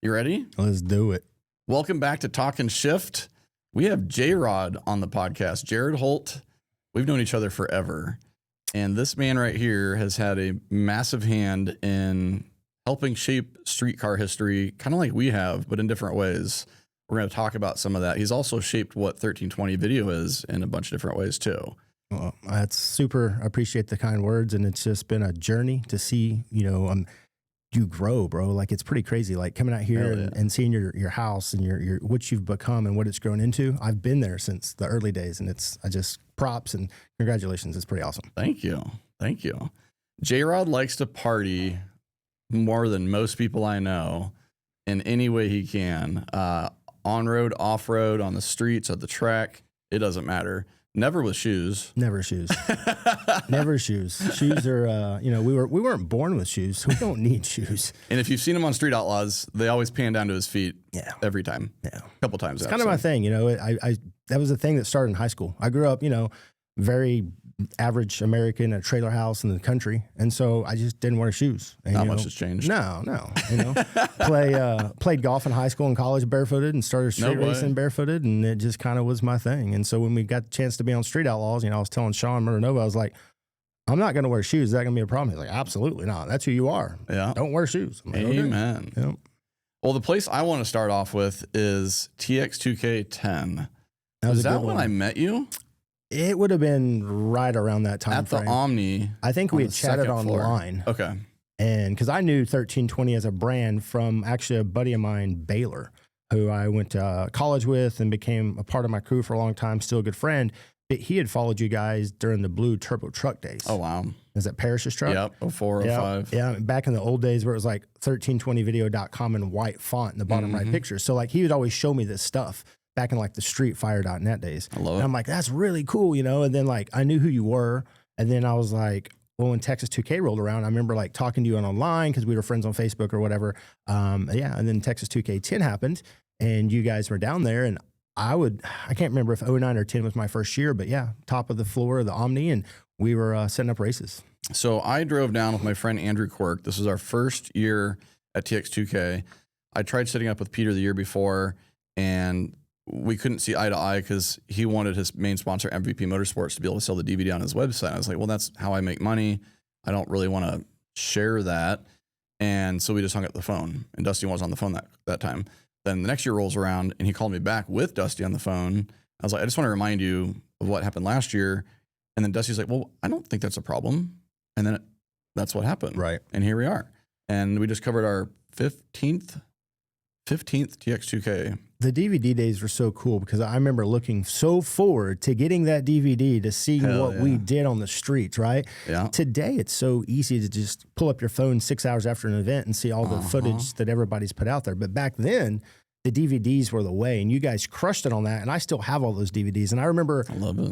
You ready? Let's do it. Welcome back to Talkin Shift. We have JROD on the podcast, Jarod Holt. We've known each other forever. And this man right here has had a massive hand in helping shape street car history, kind of like we have, but in different ways. We're going to talk about some of that. He's also shaped what 1320 video is in a bunch of different ways too. Well, that's super. I appreciate the kind words. And it's just been a journey to see, you grow, bro. Like, it's pretty crazy. Like, coming out here and seeing your house and your what you've become and what it's grown into. I've been there since the early days, and I just props and congratulations. It's pretty awesome. Thank you. Thank you. JROD likes to party more than most people I know in any way he can. On road, off road, on the streets, at the track. It doesn't matter. Never with shoes. Never shoes. Never shoes. Shoes are, we weren't born with shoes. We don't need shoes. And if you've seen him on Street Outlaws, they always pan down to his feet. Yeah. Every time. Yeah. A couple times. It's kind of my thing. I that was the thing that started in high school. I grew up, very average American, a trailer house in the country. And so I just didn't wear shoes. And, Not much has changed. No. Played golf in high school and college barefooted and started street racing barefooted. And it just kind of was my thing. And so when we got the chance to be on Street Outlaws, I was telling Sean Murder I was like, I'm not going to wear shoes. Is that going to be a problem? He's like, absolutely not. That's who you are. Yeah. Don't wear shoes. I'm like, Amen. Okay. Yep. Well, the place I want to start off with is TX2K 10. Was that when I met you? It would have been right around that time at the frame. Omni. I think we had chatted online. Okay. And because I knew 1320 as a brand from actually a buddy of mine, Baylor, who I went to college with and became a part of my crew for a long time, still a good friend. But he had followed you guys during the blue turbo truck days. Oh, wow. Is that Parrish's truck? Yep, 04, 05. Yeah, back in the old days where it was like 1320video.com in white font in the bottom right picture. So like he would always show me this stuff back in like the streetfire.net days. I love it. And I'm like, that's really cool, And then like I knew who you were. And then I was like, well, when Texas 2K rolled around, I remember like talking to you online because we were friends on Facebook or whatever. And then Texas 2K 10 happened and you guys were down there. And I can't remember if 09 or 10 was my first year, but yeah, top of the floor of the Omni. And we were setting up races. So I drove down with my friend Andrew Quirk. This was our first year at TX2K. I tried setting up with Peter the year before, and we couldn't see eye to eye because he wanted his main sponsor, MVP Motorsports, to be able to sell the DVD on his website. I was like, well, that's how I make money. I don't really want to share that. And so we just hung up the phone, and Dusty was on the phone that time. Then the next year rolls around, and he called me back with Dusty on the phone. I was like, I just want to remind you of what happened last year. And then Dusty's like, well, I don't think that's a problem. And then that's what happened. Right. And here we are. And we just covered our 15th TX2K. The DVD days were so cool because I remember looking so forward to getting that DVD to seeing what we did on the streets, right? Yeah. Today, it's so easy to just pull up your phone 6 hours after an event and see all the footage that everybody's put out there. But back then, the DVDs were the way, and you guys crushed it on that. And I still have all those DVDs. And I remember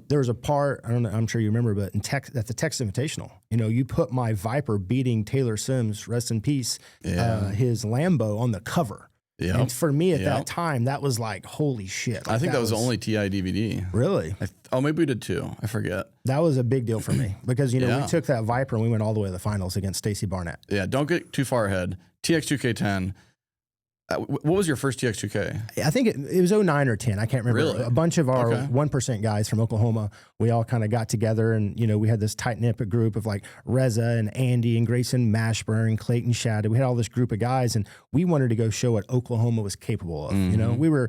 there was a part, I don't know, I'm sure you remember, but at the Texas Invitational, you put my Viper beating Taylor Sims, rest in peace, his Lambo on the cover. Yep. And for me at that time, that was like, holy shit. Like, I think that was the only TI DVD. Really? Maybe we did too. I forget. That was a big deal for me because, we took that Viper and we went all the way to the finals against Stacy Barnett. Yeah, don't get too far ahead. TX2K 10. What was your first TX2K? I think it was 09 or 10. I can't remember. Really? A bunch of our 1% guys from Oklahoma, we all kind of got together and, we had this tight-knit group of like Reza and Andy and Grayson Mashburn, Clayton Shadow. We had all this group of guys and we wanted to go show what Oklahoma was capable of. We were,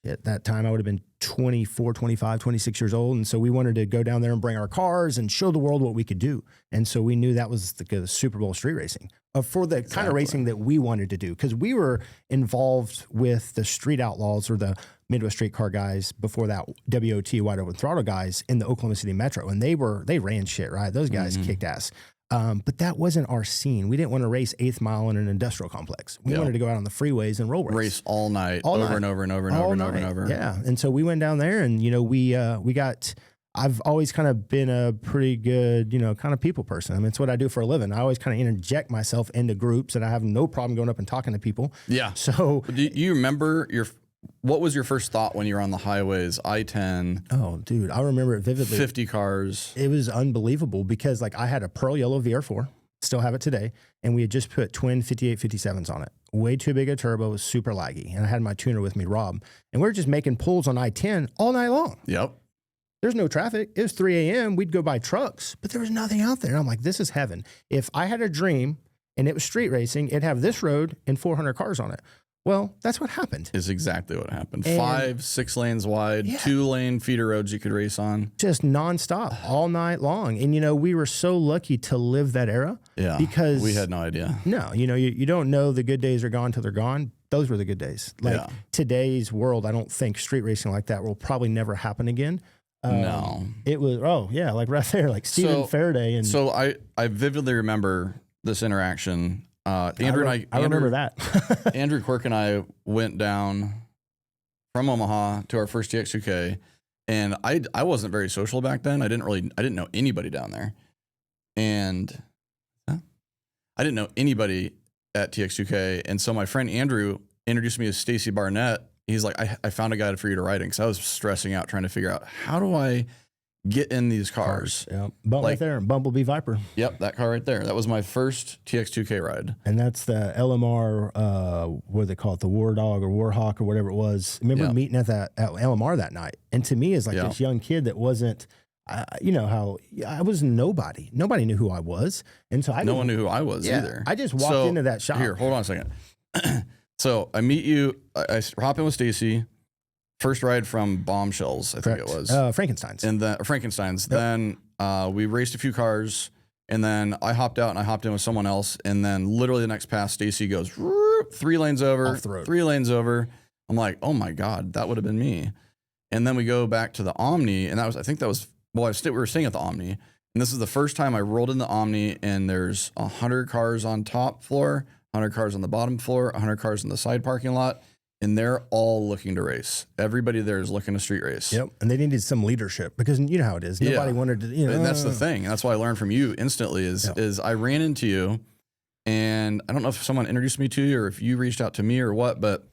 at that time, I would have been 24, 25, 26 years old. And so we wanted to go down there and bring our cars and show the world what we could do. And so we knew that was the Super Bowl street racing. For the kind of racing that we wanted to do, because we were involved with the Street Outlaws or the Midwest Street Car guys before that, WOT, Wide Open Throttle guys in the Oklahoma City Metro, and they ran shit, right? Those guys kicked ass. But that wasn't our scene. We didn't want to race 8th Mile in an industrial complex. We wanted to go out on the freeways and roll race all night, over and over and over and over and over and over. Yeah, and so we went down there, and we got. I've always kind of been a pretty good, kind of people person. I mean, it's what I do for a living. I always kind of interject myself into groups, and I have no problem going up and talking to people. Yeah. So, do you remember what was your first thought when you were on the highways, I-10? Oh, dude, I remember it vividly. 50 cars. It was unbelievable because, I had a pearl yellow VR4, still have it today, and we had just put twin 5857s on it. way too big a turbo, was super laggy. And I had my tuner with me, Rob, and we were just making pulls on I-10 all night long. Yep. There's no traffic. It was 3 a.m. We'd go by trucks, but there was nothing out there. And I'm like, this is heaven. If I had a dream and it was street racing, it'd have this road and 400 cars on it. Well, that's what happened. Is exactly what happened. And 5, 6 lanes wide, 2-lane feeder roads you could race on. Just nonstop all night long. And, we were so lucky to live that era. Yeah. Because we had no idea. No, you don't know the good days are gone till they're gone. Those were the good days. Like today's world, I don't think street racing like that will probably never happen again. No. It was, like right there, like Stephen Faraday. And so I vividly remember this interaction. Andrew I remember that. Andrew Quirk and I went down from Omaha to our first TX2K, and I wasn't very social back then. I didn't know anybody down there, and I didn't know anybody at TX2K. And so my friend Andrew introduced me to Stacy Barnett. He's like, I found a guy for you to ride in, because I was stressing out trying to figure out, how do I get in these cars? Yeah, right there, Bumblebee Viper. Yep, that car right there. That was my first TX2K ride. And that's the LMR, what do they call it, the War Dog or Warhawk or whatever it was. I remember meeting at LMR that night. And to me, as like this young kid that wasn't, how I was nobody. Nobody knew who I was. And so no one knew who I was either. I just walked into that shop. Here, hold on a second. So I meet you, I hop in with Stacy, first ride from Bombshells, I think it was. Frankenstein's. And then Frankenstein's. Yep. Then we raced a few cars, and then I hopped out and I hopped in with someone else. And then literally the next pass, Stacy goes 3 lanes over, off the road. 3 lanes over. I'm like, oh my God, that would have been me. And then we go back to the Omni, and we were staying at the Omni. And this is the first time I rolled in the Omni, and there's 100 cars on top floor, 100 cars on the bottom floor, 100 cars in the side parking lot, and they're all looking to race. Everybody there is looking to street race. Yep, and they needed some leadership, because you know how it is. Nobody wanted to, And that's the thing, and that's what I learned from you instantly is I ran into you, and I don't know if someone introduced me to you or if you reached out to me or what, but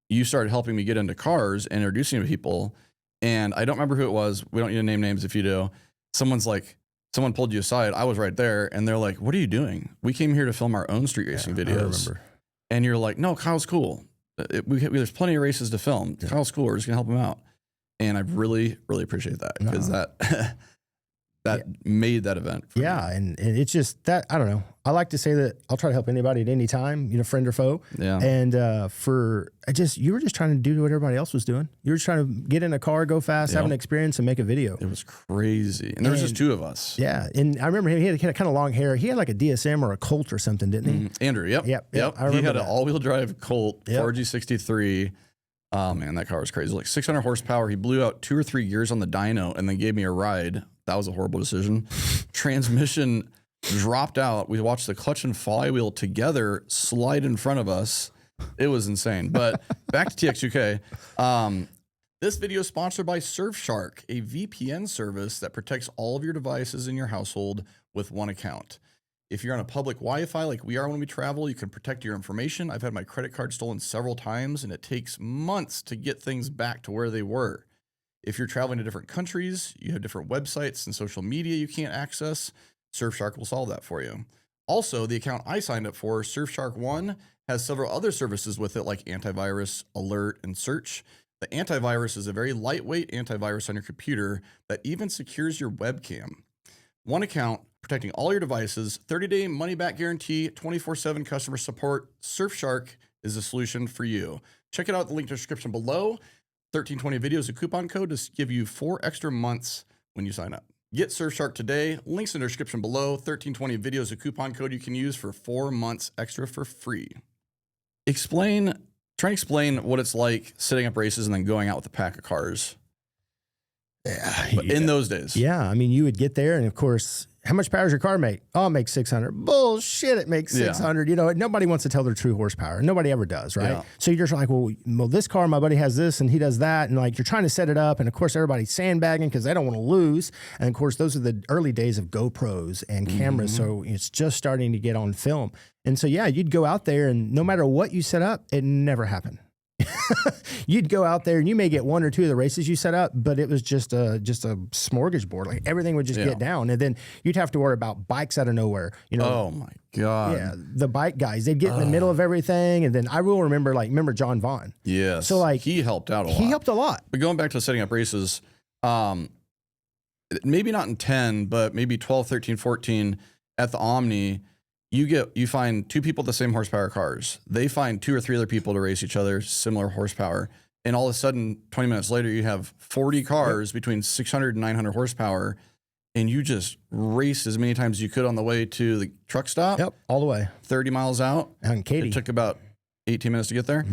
you started helping me get into cars and introducing me to people, and I don't remember who it was. We don't need to name names if you do. Someone pulled you aside. I was right there, and they're like, "What are you doing? We came here to film our own street racing videos." I remember. And you're like, "No, Kyle's cool. There's plenty of races to film. Yeah. Kyle's cool. We're just gonna help him out." And I really, really appreciate that, because that made that event. And it's just that, I don't know. I like to say that I'll try to help anybody at any time, friend or foe. Yeah. And you were just trying to do what everybody else was doing. You were just trying to get in a car, go fast, have an experience, and make a video. It was crazy. And there was just 2 of us. Yeah. And I remember he had kind of long hair. He had like a DSM or a Colt or something, didn't he? Andrew, yep. I remember he had an all-wheel drive Colt 4G63. Oh man, that car was crazy. Like 600 horsepower. He blew out 2 or 3 gears on the dyno and then gave me a ride. That was a horrible decision. Transmission dropped out. We watched the clutch and flywheel together slide in front of us. It was insane. But back to TX2K. This video is sponsored by Surfshark, a VPN service that protects all of your devices in your household with one account. If you're on a public Wi-Fi like we are when we travel, you can protect your information. I've had my credit card stolen several times, and it takes months to get things back to where they were. If you're traveling to different countries, you have different websites and social media you can't access, Surfshark will solve that for you. Also, the account I signed up for, Surfshark One, has several other services with it like antivirus, alert, and search. The antivirus is a very lightweight antivirus on your computer that even secures your webcam. One account, protecting all your devices, 30-day money-back guarantee, 24/7 customer support. Surfshark is the solution for you. Check it out, the link in the description below. 1320 videos, a coupon code to give you 4 extra months when you sign up. Get Surfshark today. Links in the description below. 1320 videos, a coupon code you can use for 4 months extra for free. Try and explain what it's like setting up races and then going out with a pack of cars. In those days. Yeah. I mean, you would get there, and of course, how much power does your car make? Oh, it makes 600. Bullshit, it makes 600. Nobody wants to tell their true horsepower. Nobody ever does, right? Yeah. So you're just like, well, this car, my buddy has this, and he does that. And like, you're trying to set it up. And of course, everybody's sandbagging because they don't want to lose. And of course, those are the early days of GoPros and cameras. So it's just starting to get on film. And so, yeah, you'd go out there, and no matter what you set up, it never happened. You'd go out there and you may get one or two of the races you set up, but it was just a smorgasbord. Like everything would just get down. And then you'd have to worry about bikes out of nowhere. You know, oh my God. Yeah, the bike guys, they'd get in the middle of everything. And then I will remember John Vaughn. Yes. So like he helped out a lot. He helped a lot. But going back to setting up races, maybe not in 10, but maybe 12, 13, 14 at the Omni, you find two people with the same horsepower cars. They find two or three other people to race each other, similar horsepower. And all of a sudden, 20 minutes later, you have 40 cars between 600 and 900 horsepower. And you just raced as many times as you could on the way to the truck stop. Yep, all the way. 30 miles out. And Katie. It took about 18 minutes to get there.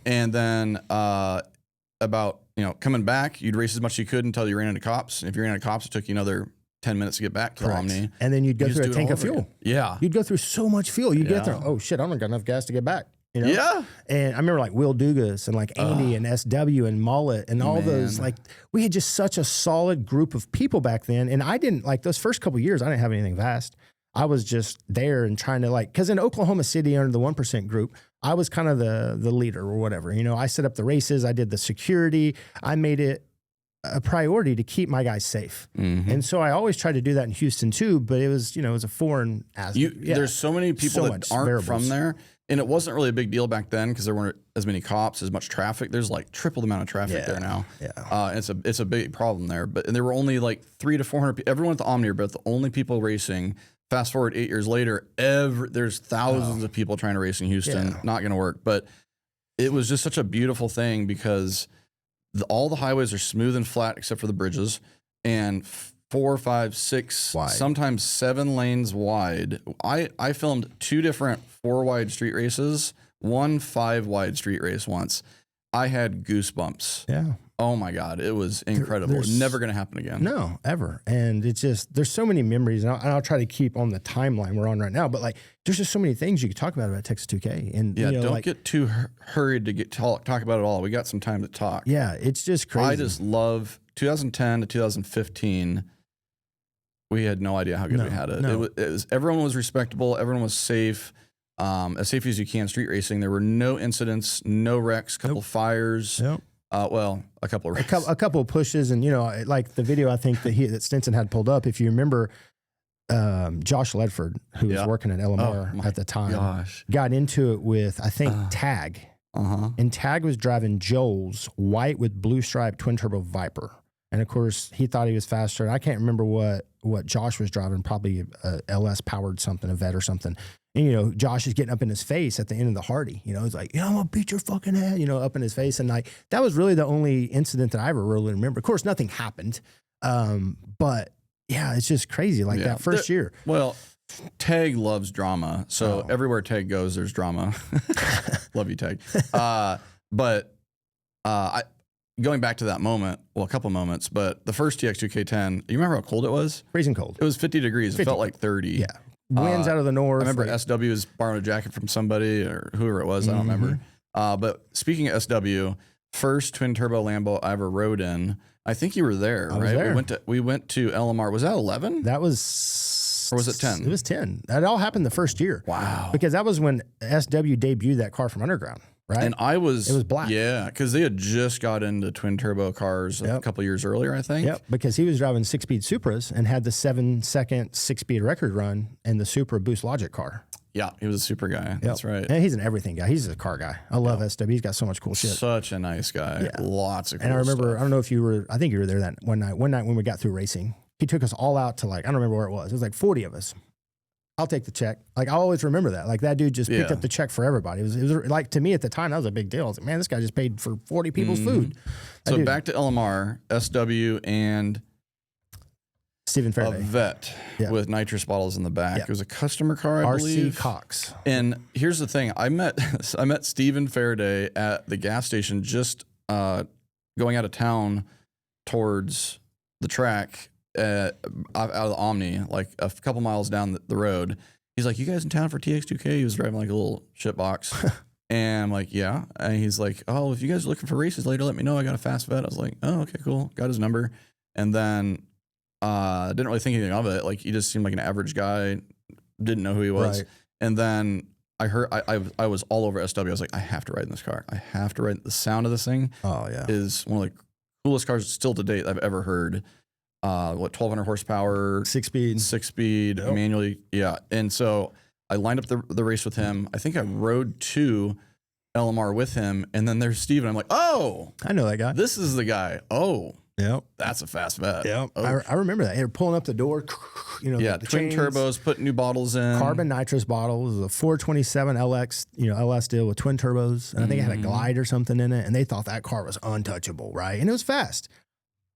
And then about, coming back, you'd race as much as you could until you ran into cops. And if you ran into cops, it took you another 10 minutes to get back to the Omni. And then you'd go through a tank of fuel. Again. Yeah. You'd go through so much fuel. You'd get there, oh shit, I don't got enough gas to get back. Yeah. And I remember like Will Dugas and like Andy and SW and Mullet and all those, like we had just such a solid group of people back then. And I didn't like those first couple of years, I didn't have anything fast. I was just there and trying to cause in Oklahoma City under the 1% group, I was kind of the leader or whatever. I set up the races, I did the security, I made it a priority to keep my guys safe. And so I always tried to do that in Houston too, but it was, it was a foreign aspect. There's so many people that aren't from there. And it wasn't really a big deal back then because there weren't as many cops, as much traffic. There's like triple the amount of traffic there now. Yeah. It's a big problem there. And there were only like 300 to 400 people. Everyone at the Omni are both the only people racing. Fast forward 8 years later, there's thousands of people trying to race in Houston. Not going to work. But it was just such a beautiful thing because all the highways are smooth and flat except for the bridges. And 4, 5, 6, wide. Sometimes 7 lanes wide. I filmed 2 different 4-wide street races, 1 5-wide street race once. I had goosebumps. Yeah. Oh my God. It was incredible. Never going to happen again. No, ever. And it's just, there's so many memories and I'll try to keep on the timeline we're on right now, but like, there's just so many things you could talk about Texas 2K. And don't get too hurried to talk about it all. We got some time to talk. Yeah. It's just crazy. I just love 2010 to 2015. We had no idea how good we had it. It was everyone was respectable. Everyone was safe, as safe as you can. Street racing. There were no incidents, no wrecks, couple fires. Yep. A couple of wrecks. A couple of pushes, and like the video I think that Stinson had pulled up. If you remember, Josh Ledford, who was working at LMR at the time, got into it with I think Tag, and Tag was driving Joel's white with blue stripe twin turbo Viper. And of course, he thought he was faster. And I can't remember what Josh was driving, probably a LS powered something, a Vet or something. And, Josh is getting up in his face at the end of the Hardy. He's like, I'm going to beat your fucking head, up in his face. And like, that was really the only incident that I ever really remember. Of course, nothing happened. But yeah, it's just crazy. Like that first year. Well, Tag loves drama. So everywhere Tag goes, there's drama. Love you, Tag. Going back to that moment, well, a couple moments, but the first TX2K10, you remember how cold it was? Freezing cold. It was 50 degrees. It felt like 30. Yeah. Winds out of the north. I remember SW was borrowing a jacket from somebody or whoever it was. I don't remember. But speaking of SW, first twin turbo Lambo I ever rode in, I think you were there, right? There. We went to LMR. Was that 11? That was... Or was it 10? It was 10. That all happened the first year. Wow. Because that was when SW debuted that car from Underground. Right. And it was black. Yeah, because they had just got into twin turbo cars a couple years earlier, I think. Yep, because he was driving 6-speed Supras and had the 7-second 6-speed record run in the Supra Boost Logic car. Yeah, he was a super guy. Yep. That's right. And he's an everything guy. He's a car guy. I love SW. He's got so much cool shit. Such a nice guy. Yeah. Lots of cool And I remember, stuff. I don't know if you were, I think you were there that one night when we got through racing. He took us all out to I don't remember where it was. It was like 40 of us. I'll take the check. Like, I always remember that. Like, that dude just picked up the check for everybody. It was like, to me at the time, that was a big deal. I was like, man, this guy just paid for 40 people's food. So back to LMR, SW, and Stephen Faraday. A Vet with nitrous bottles in the back. It was a customer car, I believe. RC Cox. And here's the thing. I met Stephen Faraday at the gas station just going out of town towards the track. Out of the Omni, like a couple miles down the road. He's like, you guys in town for TX2K? He was driving like a little shit box. And I'm like, yeah. And he's like, oh, if you guys are looking for races later, let me know. I got a fast vet. I was like, oh, okay, cool. Got his number. And then didn't really think anything of it. Like, he just seemed like an average guy. Didn't know who he was. Right. And then I was all over SW. I was like, I have to ride in this car. I have to ride. The sound of this thing is one of the coolest cars still to date I've ever heard. 1,200 horsepower, 6-speed, manually. Yeah. And so I lined up the race with him. I think I rode to LMR with him, and then there's Steve, and I'm like, oh, I know that guy. This is the guy. Oh, yep, that's a fast vet. Yep, oh. I remember that. They were pulling up the door, the twin turbos, putting new bottles in, carbon nitrous bottles, a 427 LX, LS deal with twin turbos, and I think it had a glide or something in it, and they thought that car was untouchable, right? And it was fast.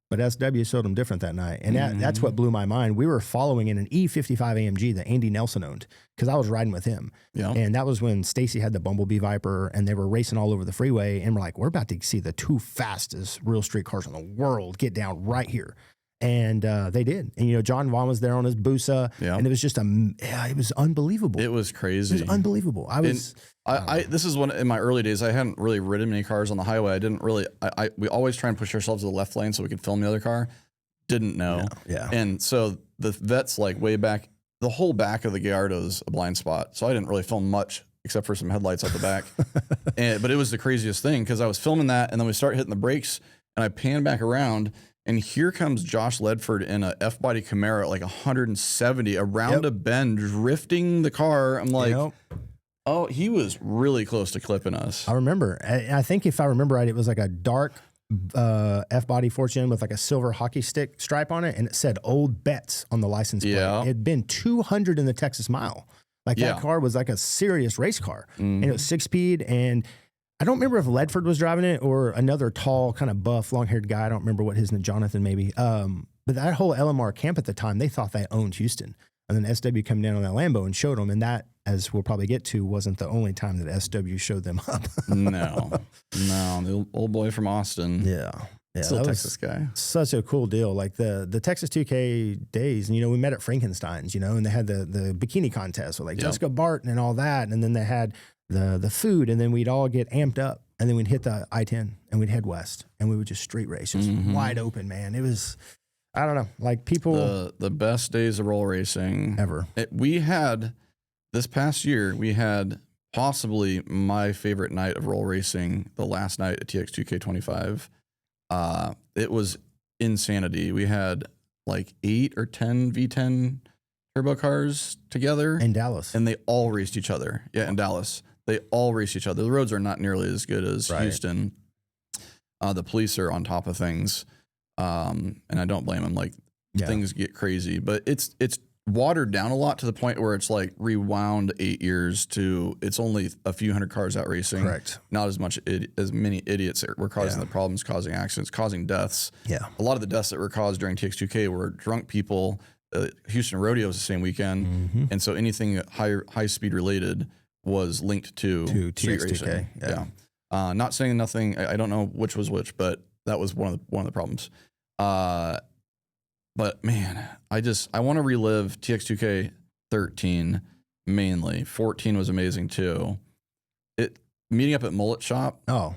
But SW showed them different that night. And that's what blew my mind. We were following in an E55 AMG that Andy Nelson owned because I was riding with him. Yeah. And that was when Stacy had the Bumblebee Viper and they were racing all over the freeway. And we're like, we're about to see the 2 fastest real street cars in the world get down right here. And they did. And, John Vaughn was there on his Busa. Yeah. And it was just, it was unbelievable. It was crazy. It was unbelievable. This is one in my early days. I hadn't really ridden many cars on the highway. I didn't really. We always try and push ourselves to the left lane so we could film the other car. Didn't know. Yeah. And so the vet's like way back. The whole back of the Gallardo's a blind spot. So I didn't really film much except for some headlights out the back. But it was the craziest thing because I was filming that and then we start hitting the brakes and I pan back around. And here comes Josh Ledford in a F-body Camaro at like 170 around a bend, drifting the car. I'm like, oh, he was really close to clipping us. I remember. I think if I remember right, it was like a dark F-body Fortune with like a silver hockey stick stripe on it, and it said Old Bets on the license plate. It had been 200 in the Texas Mile. Like that car was like a serious race car. And it was 6-speed, and I don't remember if Ledford was driving it or another tall, kind of buff, long-haired guy. I don't remember what his name, Jonathan maybe. But that whole LMR camp at the time, they thought they owned Houston. And then SW come down on that Lambo and showed them. And that, as we'll probably get to, wasn't the only time that SW showed them up. No, the old boy from Austin. Yeah. Still a Texas guy. Such a cool deal. Like the Texas 2K days, and we met at Frankenstein's, and they had the bikini contest with like Jessica Barton and all that. And then they had the food, and then we'd all get amped up, and then we'd hit the I-10 and we'd head west, and we would just street race, just wide open, man. It was, I don't know, like people. The best days of roll racing ever. We had this past year, we had possibly my favorite night of roll racing, the last night at TX2K 25. It was insanity. We had like 8 or 10 V10 turbo cars together in Dallas, and they all raced each other. Yeah, in Dallas, they all raced each other. The roads are not nearly as good as Houston. The police are on top of things, and I don't blame them. Like things get crazy, but it's watered down a lot to the point where it's like rewound 8 years to it's only a few hundred cars out racing. Correct. Not as much as many idiots that were causing the problems, causing accidents, causing deaths. Yeah. A lot of the deaths that were caused during TX2K were drunk people. Houston Rodeo was the same weekend, and so anything high speed related was linked to street racing. Yeah. Not saying nothing. I don't know which was which, but that was one of the problems. But man, I want to relive TX2K 13 mainly. 14 was amazing too. Meeting up at Mullet Shop. Oh,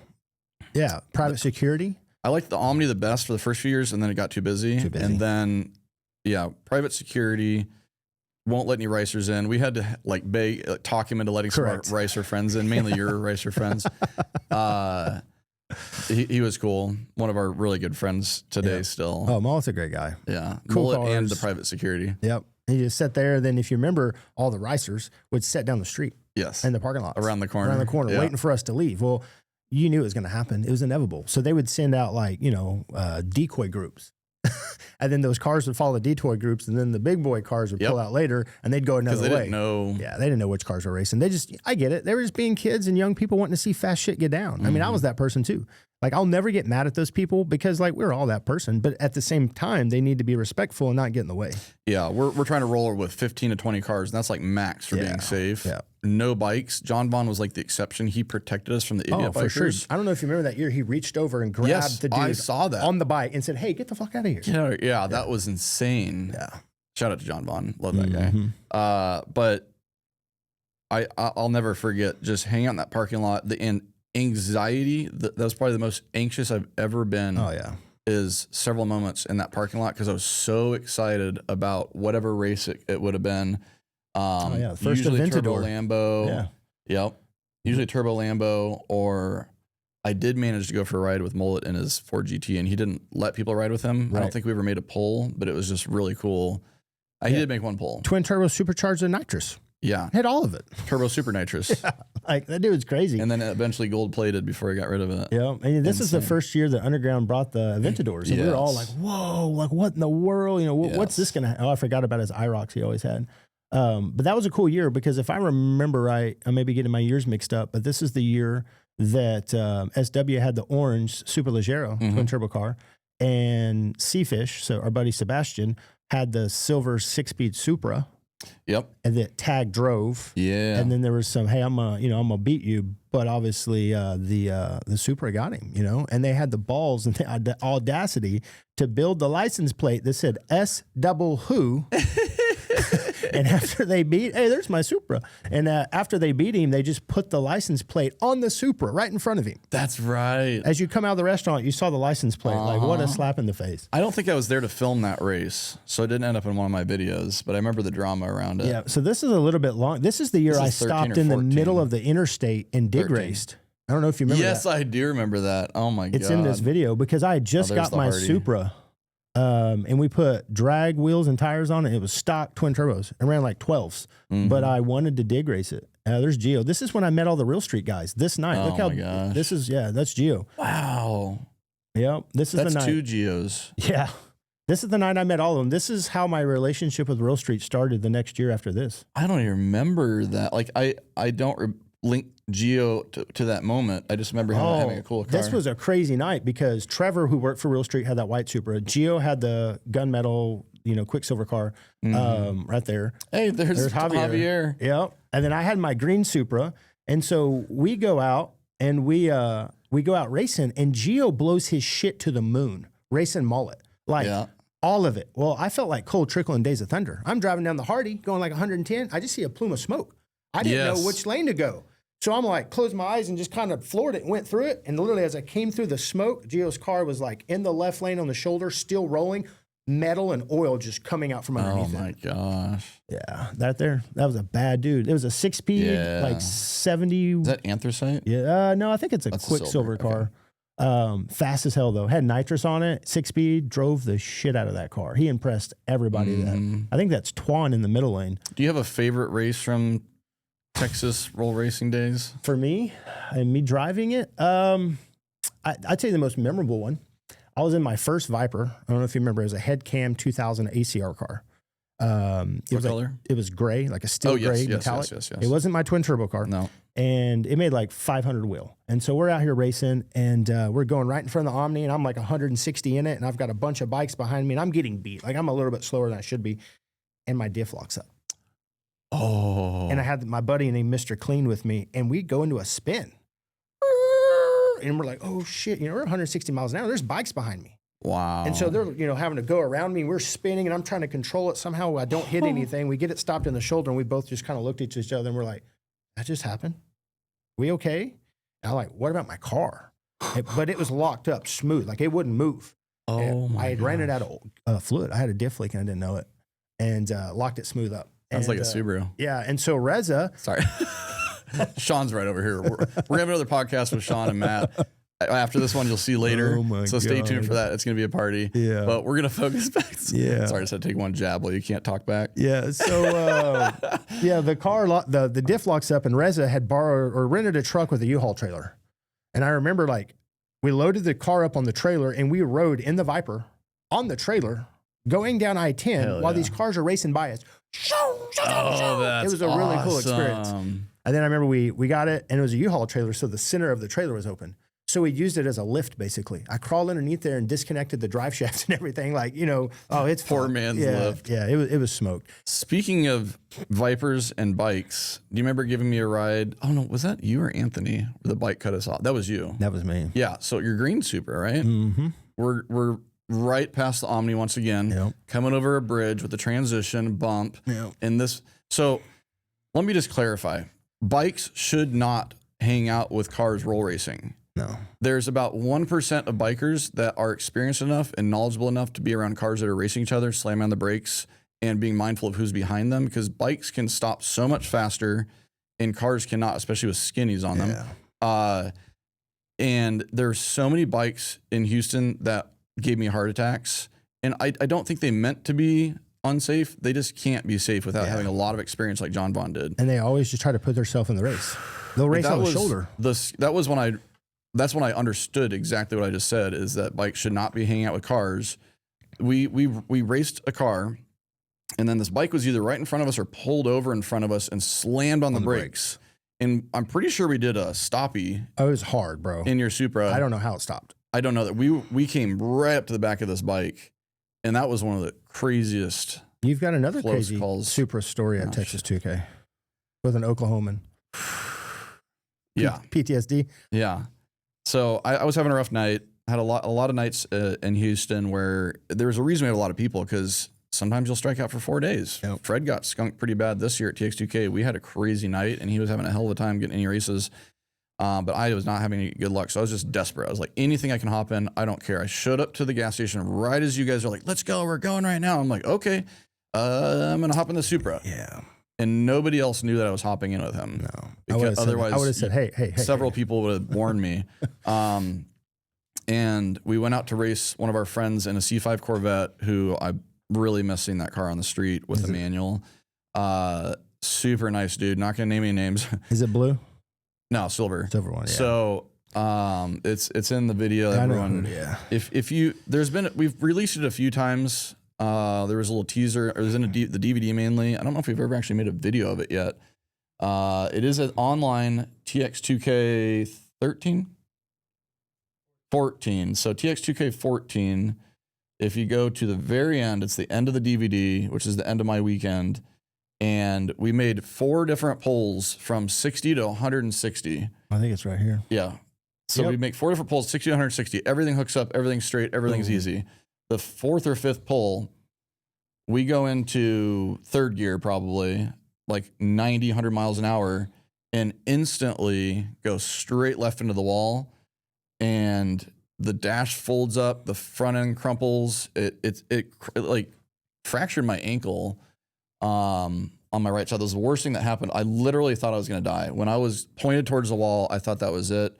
yeah. Private security. I liked the Omni the best for the first few years, and then it got too busy. And then, private security won't let any racers in. We had to talk him into letting some of our racer friends in, mainly your racer friends. He was cool. One of our really good friends today still. Oh, Mullet's a great guy. Yeah. Cool Mullet cars. and the private security. Yep. He just sat there. Then if you remember, all the racers would sit down the street. Yes. In the parking lot. Around the corner, waiting for us to leave. Well, you knew it was going to happen. It was inevitable. So they would send out decoy groups. And then those cars would follow the decoy groups, and then the big boy cars would pull out later, and they'd go another way. They didn't know. Yeah, they didn't know which cars were racing. I get it. They were just being kids and young people wanting to see fast shit get down. I mean, I was that person too. Like, I'll never get mad at those people because, we're all that person. But at the same time, they need to be respectful and not get in the way. Yeah, we're trying to roll with 15 to 20 cars, and that's like max for being safe. Yeah. No bikes. John Vaughn was like the exception. He protected us from the idiot bikers. For sure. I don't know if you remember that year. He reached over and grabbed the dude I saw that. on the bike and said, "Hey, get the fuck out of here." Yeah, that was insane. Yeah. Shout out to John Vaughn. Love that guy. But I'll never forget just hanging out in that parking lot. The anxiety, that was probably the most anxious I've ever been. Oh, yeah. Is several moments in that parking lot because I was so excited about whatever race it would have been. First usually Aventador. Turbo Lambo. Yeah. Yep. Usually Turbo Lambo, or I did manage to go for a ride with Mullet in his Ford GT, and he didn't let people ride with him. Right. I don't think we ever made a pull, but it was just really cool. He did make one pull. Twin turbo supercharged and nitrous. Yeah. Had all of it. Turbo Super Nitrous. Yeah. Like, that dude's crazy. And then eventually gold plated before he got rid of it. Yeah. And this is the first year that Underground brought the Aventadors. And we were all like, whoa, like what in the world? You know, what's this going to, I forgot about his IROCs he always had. But that was a cool year because if I remember right, I may be getting my years mixed up, but this is the year that SW had the orange Superleggero twin turbo car, and Seafish, so our buddy Sebastian, had the silver 6-speed Supra. Yep. And that Tag drove. Yeah. And then there was some, hey, I'm gonna beat you, but obviously the Supra got him, you know. And they had the balls and the audacity to build the license plate that said S double who. And after they beat, hey, there's my Supra. And after they beat him, they just put the license plate on the Supra right in front of him. That's right. As you come out of the restaurant, you saw the license plate. Like, what a slap in the face. I don't think I was there to film that race, so it didn't end up in one of my videos, but I remember the drama around it. Yeah, so this is a little bit long. This is the year I stopped in the middle of the interstate and dig raced. I don't know if you remember that. Yes, I do remember that. Oh, my God. It's in this video because I had just got my Supra. And we put drag wheels and tires on it. It was stock twin turbos. I ran like 12s, but I wanted to dig race it. There's Gio. This is when I met all the Real Street guys this night. Look how this is. Yeah, that's Gio. Wow. Yep. This is the night. That's 2 Gios. Yeah. This is the night I met all of them. This is how my relationship with Real Street started the next year after this. I don't even remember that. Like, I don't link Gio to that moment. I just remember him having a cool car. This was a crazy night because Trevor, who worked for Real Street, had that white Supra. Gio had the gunmetal, Quicksilver car right there. Hey, there's Javier. Yep. And then I had my green Supra. And so we go out and we go out racing, and Gio blows his shit to the moon, racing Mullet. Like, all of it. Well, I felt like Cole Trickle in Days of Thunder. I'm driving down the Hardy, going like 110. I just see a plume of smoke. I didn't know which lane to go. So I'm like, closed my eyes and just kind of floored it and went through it. And literally as I came through the smoke, Gio's car was like in the left lane on the shoulder, still rolling, metal and oil just coming out from underneath it. Oh, my gosh. Yeah, that was a bad dude. It was a 6-speed, like 70. Is that anthracite? Yeah, no, I think it's a Quicksilver car. Okay. Fast as hell, though. Had nitrous on it, 6-speed, drove the shit out of that car. He impressed everybody. I think that's Twan in the middle lane. Do you have a favorite race from Texas roll racing days? For me, and me driving it, I'd say the most memorable one. I was in my first Viper. I don't know if you remember. It was a head cam 2000 ACR car. What color? It was gray, like a steel gray metallic. Yes. It wasn't my twin turbo car. No. And it made like 500 wheel. And so we're out here racing, and we're going right in front of the Omni, and I'm like 160 in it, and I've got a bunch of bikes behind me, and I'm getting beat. Like, I'm a little bit slower than I should be. And my diff locks up. Oh. And I had my buddy named Mr. Clean with me, and we go into a spin. And we're like, oh shit, we're 160 miles an hour. There's bikes behind me. Wow. And so they're, having to go around me. We're spinning, and I'm trying to control it. Somehow I don't hit anything. We get it stopped in the shoulder, and we both just kind of looked at each other, and we're like, that just happened? We okay? And I'm like, what about my car? But it was locked up smooth. Like, it wouldn't move. Oh, my I had ran it out of fluid. I had a diff leak, and I didn't know it. And locked it smooth up. Sounds like a Subaru. Yeah, and so Reza. Sorry. Sean's right over here. We're having another podcast with Sean and Matt. After this one, you'll see later. So stay tuned for that. It's going to be a party. Yeah. But we're going to focus back. Yeah. Sorry, I said take one jab. Well, you can't talk back. Yeah. So, the car, the diff locks up, and Reza had borrowed or rented a truck with a U-Haul trailer. And I remember, like, we loaded the car up on the trailer, and we rode in the Viper on the trailer going down I-10 while these cars are racing by us. That's it was a really cool experience. And then I remember we got it, and it was a U-Haul trailer, so the center of the trailer was open. So we used it as a lift, basically. I crawled underneath there and disconnected the drive shaft and everything. Like, it's poor man's lift. Yeah, it was smoked. Speaking of Vipers and bikes, do you remember giving me a ride? Oh no, was that you or Anthony? Where the bike cut us off? That was you. That was me. Yeah. So your green Supra, right? Mm-hmm. We're right past the Omni once again, coming over a bridge with the transition bump. And this. So let me just clarify: bikes should not hang out with cars roll racing. No. There's about 1% of bikers that are experienced enough and knowledgeable enough to be around cars that are racing each other, slamming on the brakes, and being mindful of who's behind them, because bikes can stop so much faster and cars cannot, especially with skinnies on them. Yeah. And there's so many bikes in Houston that gave me heart attacks. And I don't think they meant to be unsafe. They just can't be safe without having a lot of experience like John Vaughn did. And they always just try to put themselves in the race. They'll race on the shoulder. That's when I understood exactly what I just said, is that bikes should not be hanging out with cars. We raced a car, and then this bike was either right in front of us or pulled over in front of us and slammed on the brakes. And I'm pretty sure we did a stoppie. Oh, it was hard, bro. In your Supra. I don't know how it stopped. I don't know that we came right up to the back of this bike, and that was one of the craziest. You've got another close crazy calls. Supra story at Texas 2K with an Oklahoman. Yeah. PTSD. Yeah. So I was having a rough night. Had a lot of nights in Houston where there was a reason we had a lot of people, because sometimes you'll strike out for 4 days. Yep. Fred got skunked pretty bad this year at TX2K. We had a crazy night, and he was having a hell of a time getting any races. But I was not having any good luck, so I was just desperate. I was like, anything I can hop in, I don't care. I showed up to the gas station right as you guys are like, let's go, we're going right now. I'm like, okay, I'm going to hop in the Supra. Yeah. And nobody else knew that I was hopping in with him. No. Because otherwise, I would have said, hey. Several people would have warned me. And we went out to race one of our friends in a C5 Corvette, who I really miss seeing that car on the street with a manual. Super nice dude. Not going to name any names. Is it blue? No, silver. Silver one, yeah. So it's in the video. Everyone, we've released it a few times. There was a little teaser. It was in the DVD mainly. I don't know if we've ever actually made a video of it yet. It is an online TX2K 14. So TX2K 14, if you go to the very end, it's the end of the DVD, which is the end of my weekend. And we made 4 different polls from 60 to 160. I think it's right here. Yeah. So we make 4 different polls, 60 to 160. Everything hooks up, everything's straight, everything's easy. The 4th or 5th poll, we go into 3rd gear probably, like 90, 100 miles an hour, and instantly go straight left into the wall. And the dash folds up, the front end crumples. It like fractured my ankle on my right side. That was the worst thing that happened. I literally thought I was going to die. When I was pointed towards the wall, I thought that was it.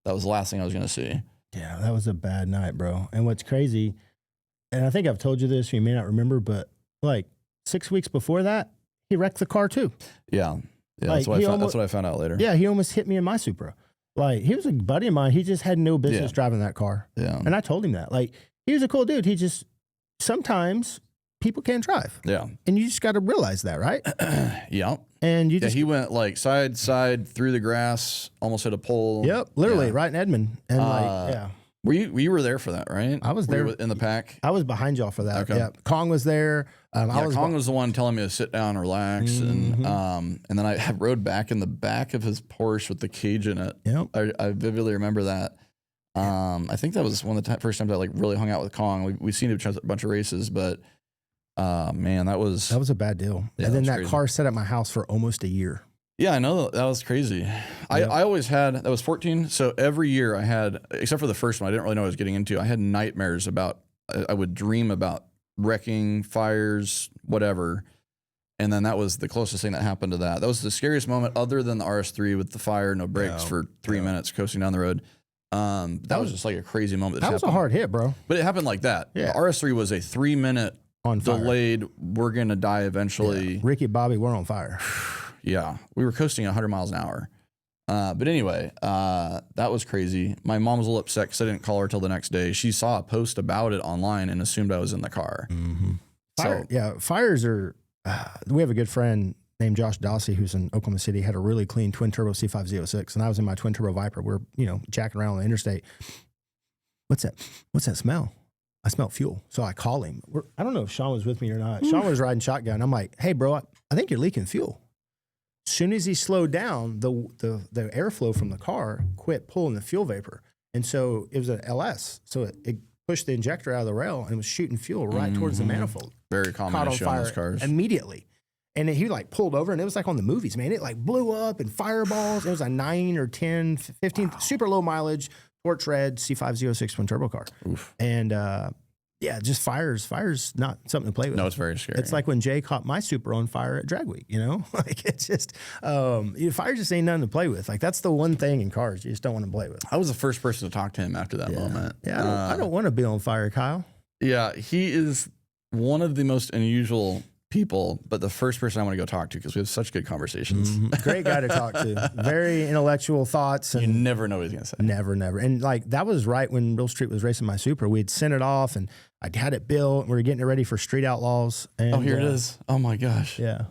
That was the last thing I was going to see. Yeah, that was a bad night, bro. And what's crazy, and I think I've told you this, you may not remember, but like 6 weeks before that, he wrecked the car too. Yeah. Yeah, like that's what I found out later. Yeah, he almost hit me in my Supra. Like, he was a buddy of mine. He just had no business driving that car. Yeah. And I told him that. Like, he was a cool dude. He just, sometimes people can't drive. Yeah. And you just got to realize that, right? Yeah. And you just. He went like side, through the grass, almost hit a pole. Yep. Literally, right in Edmond. And We were there for that, right? I was there. In the pack? I was behind y'all for that. Okay. Yeah. Kong was there. Kong was the one telling me to sit down and relax. Mm-hmm. And then I rode back in the back of his Porsche with the cage in it. Yep. I vividly remember that. I think that was one of the first times I like really hung out with Kong. We've seen each other a bunch of races, but man, that was a bad deal. Yeah, and then that crazy. car sat at my house for almost a year. Yeah, I know. That was crazy. Yep. I always had, that was 14. So every year I had, except for the first one, I didn't really know what I was getting into. I had nightmares about, I would dream about wrecking, fires, whatever. And then that was the closest thing that happened to that. That was the scariest moment other than the RS3 with the fire, no brakes for 3 minutes coasting down the road. That was just like a crazy moment. That was a hard hit, bro. But it happened like that. Yeah. The RS3 was a 3 minute on fire. Delayed, we're going to die eventually. Yeah. Ricky, Bobby, we're on fire. Yeah. We were coasting 100 miles an hour. But anyway, that was crazy. My mom was a little upset because I didn't call her till the next day. She saw a post about it online and assumed I was in the car. Mm-hmm. So, fires are, we have a good friend named Josh Dossie, who's in Oklahoma City, had a really clean twin turbo C5 Z06. And I was in my twin turbo Viper. We're, jacking around on the interstate. What's that smell? I smell fuel. So I call him. I don't know if Sean was with me or not. Sean was riding shotgun. I'm like, hey, bro, I think you're leaking fuel. As soon as he slowed down, the airflow from the car quit pulling the fuel vapor. And so it was an LS. So it pushed the injector out of the rail and was shooting fuel right towards the manifold. Very common issue on those cars. Immediately. And he like pulled over and it was like on the movies, man. It like blew up and fireballs. It was a 9 or 10, 15, super low mileage, torch red C5 Z06 twin turbo car. Oof. And Yeah, just fire's not something to play with. No, it's very scary. It's like when Jay caught my Supra on fire at Drag Week, like it's just, fire just ain't nothing to play with. Like that's the one thing in cars you just don't want to play with. I was the first person to talk to him after that moment. Yeah, I don't want to be on fire, Kyle. Yeah, he is one of the most unusual people, but the first person I want to go talk to because we have such good conversations. Great guy to talk to. Very intellectual thoughts. And you never know what he's going to say. Never. And like that was right when Bill Street was racing my Supra. We had sent it off and I had it built. We were getting it ready for Street Outlaws. And, here it is. Oh my gosh. Yeah.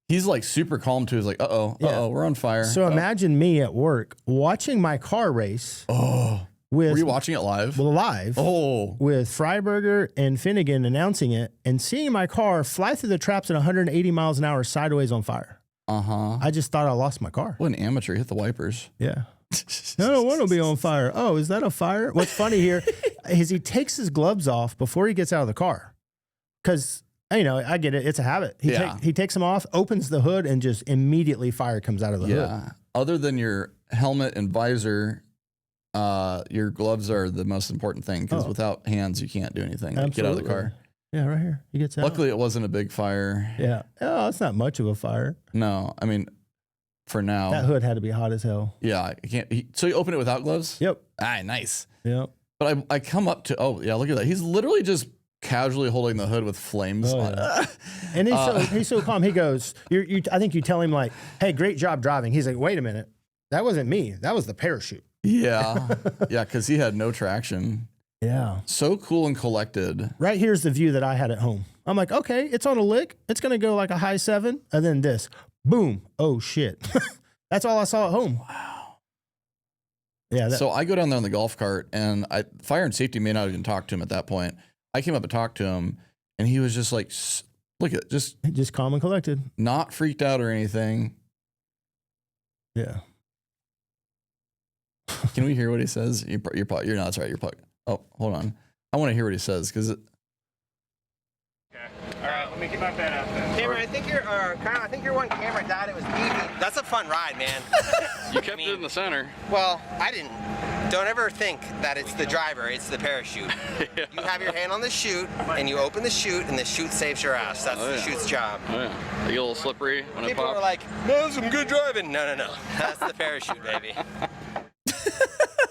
He's like super calm too. He's like, we're on fire. So imagine me at work watching my car race. Were you watching it live? Well, live. With Freiberger and Finnegan announcing it and seeing my car fly through the traps at 180 miles an hour sideways on fire. I just thought I lost my car. What an amateur. Hit the wipers. Yeah. I don't want to be on fire. Oh, is that a fire? What's funny here is he takes his gloves off before he gets out of the car. Because, I get it. It's a habit. He takes them off, opens the hood, and just immediately fire comes out of the hood. Other than your helmet and visor, your gloves are the most important thing because without hands, you can't do anything. Like, get out of the car. Yeah, right here. He gets out. Luckily, it wasn't a big fire. Yeah. Oh, it's not much of a fire. No, I mean, for now. That hood had to be hot as hell. Yeah, I can't. So you open it without gloves? Yep. Nice. Yep. But I come up to, look at that. He's literally just casually holding the hood with flames on it. And he's so calm. He goes, I think you tell him like, hey, great job driving. He's like, wait a minute. That wasn't me. That was the parachute. Yeah. Because he had no traction. Yeah. So cool and collected. Right here's the view that I had at home. I'm like, okay, it's on a lick. It's going to go like a high 7. And then this. Boom. Oh, shit. That's all I saw at home. Wow. Yeah. So I go down there on the golf cart, and fire and safety may not even talk to him at that point. I came up and talked to him, and he was just like, look at it, just calm and collected. Not freaked out or anything. Yeah. Can we hear what he says? You're not. That's right. You're probably. Oh, hold on. I want to hear what he says because it. All right, let me get my bed out then. Cameron, I think your one camera died. It was beeping. That's a fun ride, man. You kept it in the center. Well, I didn't. Don't ever think that it's the driver, it's the parachute. Yeah. You have your hand on the chute, and you open the chute, and the chute saves your ass. That's the chute's job. Oh, yeah. You get a little slippery when People it pops. are like, no, some good driving. No. That's the parachute, baby.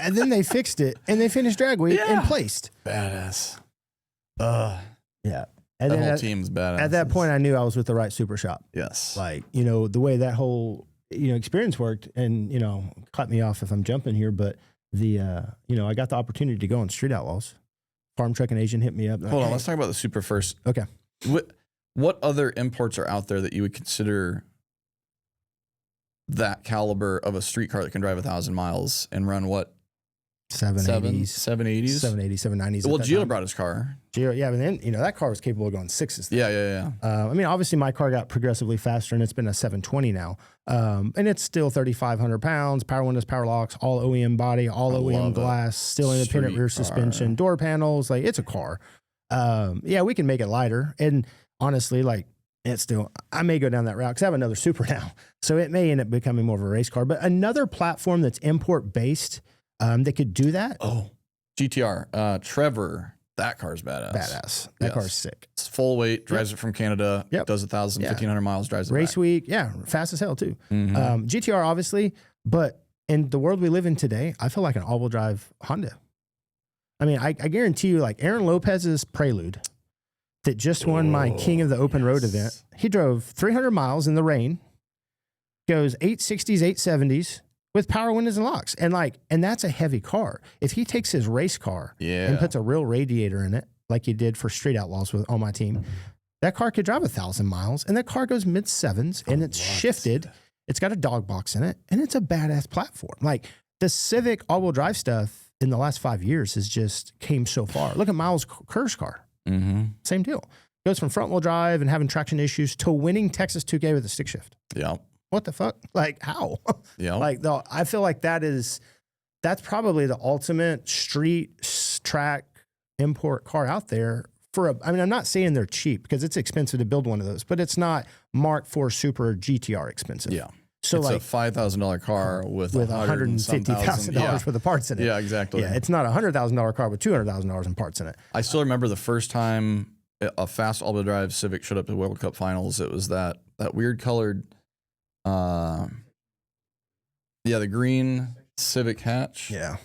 And then they fixed it, and they finished drag week and placed. Badass. Yeah. And that whole team's badass. At that point, I knew I was with the right super shop. Yes. Like, the way that whole, experience worked, and, cut me off if I'm jumping here, but I got the opportunity to go on Street Outlaws. Farm Truck and Asian hit me up. Hold on, let's talk about the Supra first. Okay. What other imports are out there that you would consider that caliber of a street car that can drive 1,000 miles and run what? 780s. 790s. Well, Gio brought his car. Gio, but then, that car was capable of going 6s. Yeah. Obviously my car got progressively faster, and it's been a 720 now. And it's still 3,500 pounds, power windows, power locks, all OEM body, all OEM glass, still independent rear suspension, door panels. Like, it's a car. We can make it lighter. And honestly, like, I may go down that route because I have another Supra now. So it may end up becoming more of a race car. But another platform that's import based that could do that. Oh, GTR. Trevor, that car's badass. That car's sick. It's full weight, drives it from Canada, does 1,000, 1,500 miles, drives it race back. Week, fast as hell too. GTR obviously, but in the world we live in today, I feel like an all-wheel drive Honda. I mean, I guarantee you, like Aaron Lopez's Prelude that just won my King of the Open Road event. He drove 300 miles in the rain, goes 860s, 870s with power windows and locks. And that's a heavy car. If he takes his race car and puts a real radiator in it, like he did for Street Outlaws on my team, that car could drive 1,000 miles, and that car goes mid-7s, and it's shifted. It's got a dog box in it, and it's a badass platform. Like, the Civic all-wheel drive stuff in the last 5 years has just came so far. Look at Miles Kerr's car. Same deal. Goes from front-wheel drive and having traction issues to winning Texas 2K with a stick shift. Yeah. What the fuck? Like, how? Yeah. I feel like that's probably the ultimate street track import car out there I'm not saying they're cheap because it's expensive to build one of those, but it's not Mark IV Super GTR expensive. Yeah. So it's like a $5,000 car with $150,000 for the parts in it. Yeah, exactly. Yeah, it's not a $100,000 car with $200,000 in parts in it. I still remember the first time a fast all-wheel drive Civic showed up at World Cup finals. It was that weird colored, the green Civic hatch. Yeah.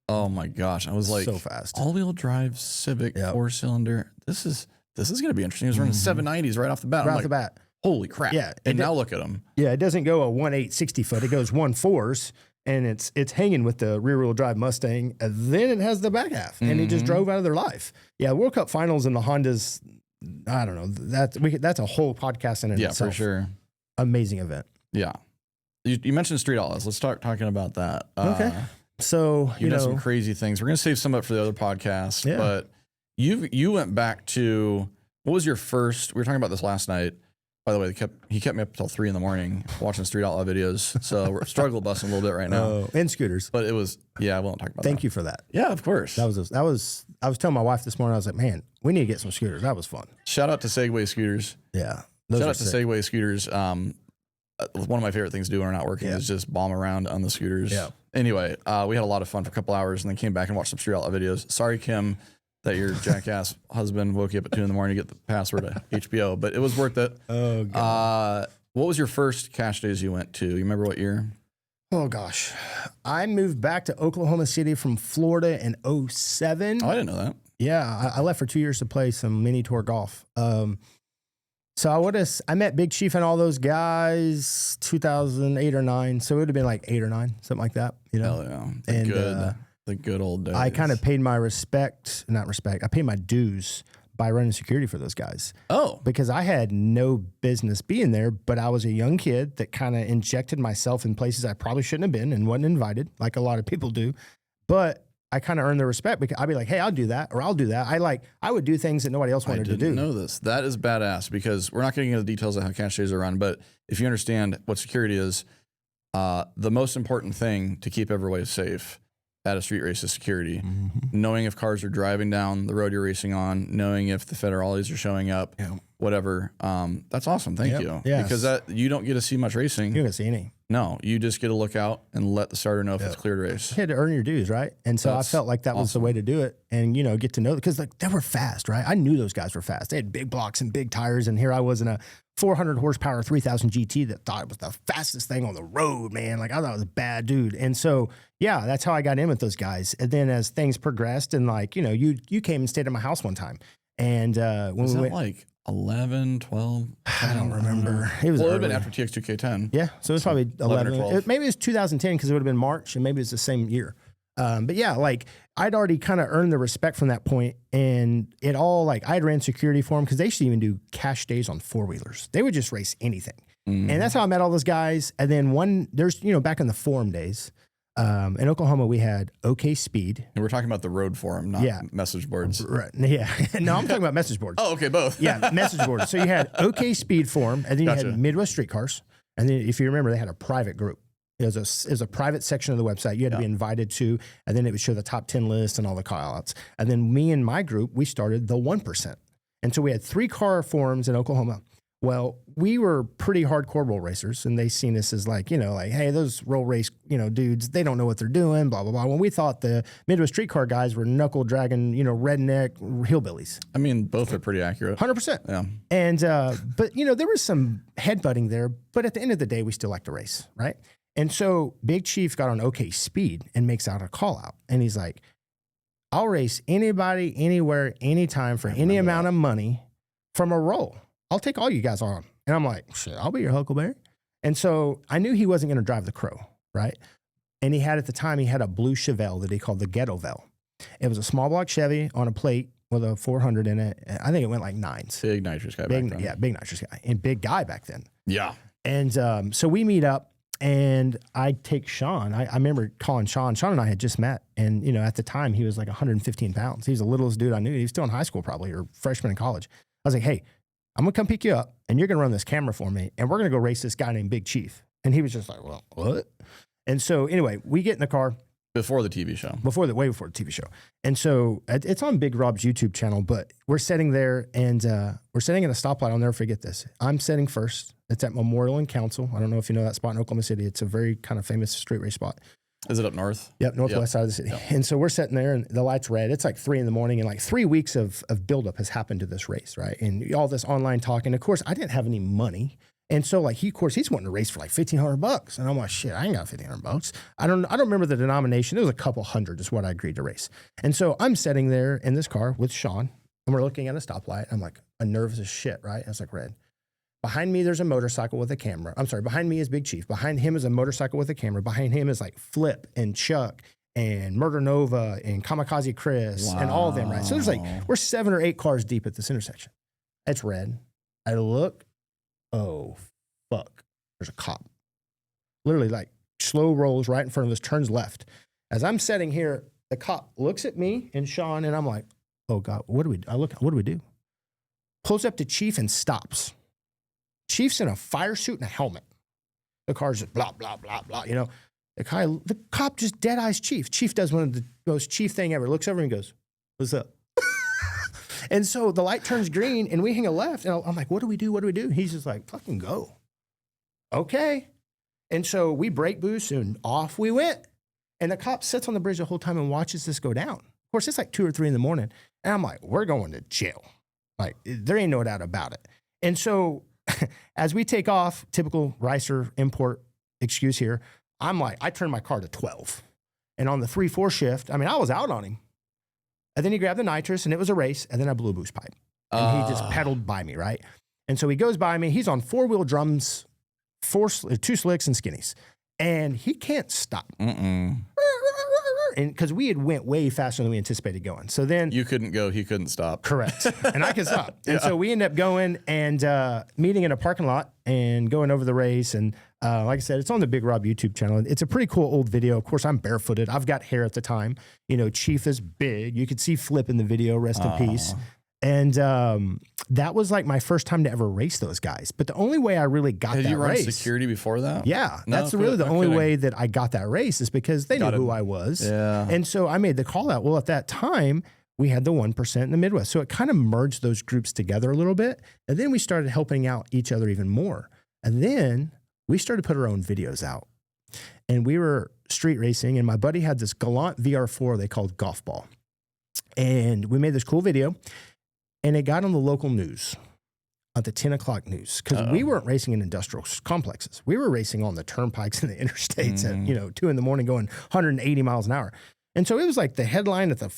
Oh my gosh, I was like, so fast. All-wheel drive Civic 4-cylinder. This is going to be interesting. He was running 790s right off the bat. Right off the bat. Holy crap! Yeah, and now look at him. Yeah, it doesn't go a 1.8 60 foot. It goes 1.4s, and it's hanging with the rear wheel drive Mustang. And then it has the back half, and it just drove out of their life. Yeah, World Cup finals and the Hondas. I don't know. That's a whole podcast in itself. Yeah, for sure. Amazing event. Yeah, you mentioned Street Outlaws. Let's start talking about that. Okay. So you know some crazy things. We're gonna save some up for the other podcast. Yeah. But you went back to, what was your first? We were talking about this last night. By the way, he kept me up until 3 a.m. watching Street Outlaw videos. So we're struggle busting a little bit right now. Oh, and scooters. But it was, I won't talk about that. Thank you for that. Yeah, of course. I was telling my wife this morning, I was like, man, we need to get some scooters. That was fun. Shout out to Segway scooters. Yeah. Shout out to Segway scooters. One of my favorite things to do when we're not working is just bomb around on the scooters. Yeah. Anyway, we had a lot of fun for a couple hours and then came back and watched some Street Outlaw videos. Sorry, Kim, that your jackass husband woke you up at 2 a.m. to get the password to HBO, but it was worth it. Oh, God. What was your first cash days you went to? You remember what year? Oh, gosh. I moved back to Oklahoma City from Florida in 2007. Oh, I didn't know that. Yeah, I left for 2 years to play some mini tour golf. So I met Big Chief and all those guys 2008 or 9. So it would have been like 8 or 9, something like that. You know? Hell yeah. The good old days. I kind of paid my I paid my dues by running security for those guys. Oh. Because I had no business being there, but I was a young kid that kind of injected myself in places I probably shouldn't have been and wasn't invited, like a lot of people do. But I kind of earned their respect because I'd be like, hey, I'll do that, or I'll do that. I would do things that nobody else wanted to do. I didn't know this. That is badass, because we're not getting into the details of how cash days are run, but if you understand what security is, the most important thing to keep everybody safe at a street race is security. Knowing if cars are driving down the road you're racing on, knowing if the federales are showing up, whatever. That's awesome. Thank you. Yes. Because you don't get to see much racing. You don't see any. No, you just get to look out and let the starter know if it's clear to race. You had to earn your dues, right? And so I felt like that was the way to do it, and get to know, because they were fast, right? I knew those guys were fast. They had big blocks and big tires, and here I was in a 400 horsepower 3000 GT that thought it was the fastest thing on the road, man. Like, I thought it was a bad dude. And so, yeah, that's how I got in with those guys. And then as things progressed, and you came and stayed at my house one time, and when we went, like 11, 12? I don't remember. It was it would have been after TX2K 10. Yeah, so it was probably 11 or 12. Maybe it was 2010 because it would have been March, and maybe it's the same year. But yeah, like I'd already kind of earned the respect from that point, and it all, like, I'd ran security for them because they used to even do cash days on 4-wheelers. They would just race anything. And that's how I met all those guys. And then there's back in the forum days, in Oklahoma, we had OK Speed. And we're talking about the road forum, not message boards. Right. Yeah. No, I'm talking about message boards. Oh, okay, both. Yeah, message boards. So you had OK Speed forum, and then you had Midwest Street Cars. And then, if you remember, they had a private group. It was a private section of the website you had to be invited to, and then it would show the top 10 list and all the call-outs. And then me and my group, we started the 1%. And so we had 3 car forums in Oklahoma. Well, we were pretty hardcore roll racers, and they seen us as like, hey, those roll race, dudes, they don't know what they're doing, blah, blah, blah. When we thought the Midwest Street Car guys were knuckle dragging, redneck hillbillies. I mean, both are pretty accurate. 100%. Yeah. And, but, there was some headbutting there, but at the end of the day, we still like to race, right? And so Big Chief got on OK Speed and makes out a call out. And he's like, I'll race anybody, anywhere, anytime for any amount of money from a roll. I'll take all you guys on. And I'm like, shit, I'll be your Huckleberry. And so I knew he wasn't going to drive the Crow, right? And at the time, he had a blue Chevelle that he called the Ghettovelle. It was a small block Chevy on a plate with a 400 in it. I think it went like 9s. Big nitrous guy back then. Yeah, big nitrous guy. And big guy back then. Yeah. And so we meet up, and I take Sean. I remember calling Sean. Sean and I had just met. And, at the time, he was like 115 pounds. He was the littlest dude I knew. He was still in high school probably, or freshman in college. I was like, hey, I'm going to come pick you up, and you're going to run this camera for me, and we're going to go race this guy named Big Chief. And he was just like, well, what? And so anyway, we get in the car, Before the TV show. Way before the TV show. And so it's on Big Rob's YouTube channel, but we're sitting there and we're sitting at a stoplight. I'll never forget this. I'm sitting first. It's at Memorial and Council. I don't know if you know that spot in Oklahoma City. It's a very kind of famous street race spot. Is it up north? Yep, northwest side of the city. Yep. And so we're sitting there and the light's red. It's like 3 a.m. and like 3 weeks of buildup has happened to this race, right? And all this online talk. And of course, I didn't have any money. And so like he's wanting to race for like $1,500. And I'm like, shit, I ain't got $1,500. I don't remember the denomination. It was a couple hundred is what I agreed to race. And so I'm sitting there in this car with Sean and we're looking at a stoplight. I'm like, I'm nervous as shit, right? I was like, red. Behind me, there's a motorcycle with a camera. I'm sorry, behind me is Big Chief. Behind him is a motorcycle with a camera. Behind him is like Flip and Chuck and Murder Nova and Kamikaze Chris and all of them, right? So there's like, we're 7 or 8 cars deep at this intersection. It's red. I look, oh, fuck. There's a cop. Literally like slow rolls right in front of us, turns left. As I'm sitting here, the cop looks at me and Sean and I'm like, oh God, what do we do? Pulls up to Chief and stops. Chief's in a fire suit and a helmet. The car's just blah, blah, blah, blah. You know, the cop just dead eyes Chief. Chief does one of the most Chief thing ever. Looks over and goes, what's up? And so the light turns green and we hang a left. And I'm like, what do we do? He's just like, fucking go. Okay. And so we brake boost and off we went. And the cop sits on the bridge the whole time and watches this go down. Of course, it's like 2 or 3 a.m. And I'm like, we're going to jail. Like, there ain't no doubt about it. And so as we take off, typical Ricer import excuse here, I'm like, I turned my car to 12. And on the 3-4 shift, I mean, I was out on him. And then he grabbed the nitrous and it was a race. And then I blew a boost pipe. And he just pedaled by me, right? And so he goes by me. He's on 4-wheel drums, 2 slicks and skinnies. And he can't stop. And because we had went way faster than we anticipated going. So then you couldn't go, he couldn't stop. Correct. And I could stop. And so we ended up going and meeting in a parking lot and going over the race. And like I said, it's on the Big Rob YouTube channel. It's a pretty cool old video. Of course, I'm barefooted. I've got hair at the time. You know, Chief is big. You could see Flip in the video, rest in peace. And that was like my first time to ever race those guys. But the only way I really got that race. Had you run security before that? Yeah. That's really the only way that I got that race is because they knew who I was. Yeah. And so I made the call out. Well, at that time, we had the 1% in the Midwest. So it kind of merged those groups together a little bit. And then we started helping out each other even more. And then we started to put our own videos out. And we were street racing. And my buddy had this Galant VR4 they called Golf Ball. And we made this cool video. And it got on the local news, on the 10 o'clock news, because we weren't racing in industrial complexes. We were racing on the turnpikes and the interstates at 2 a.m. going 180 miles an hour. And so it was like the headline at the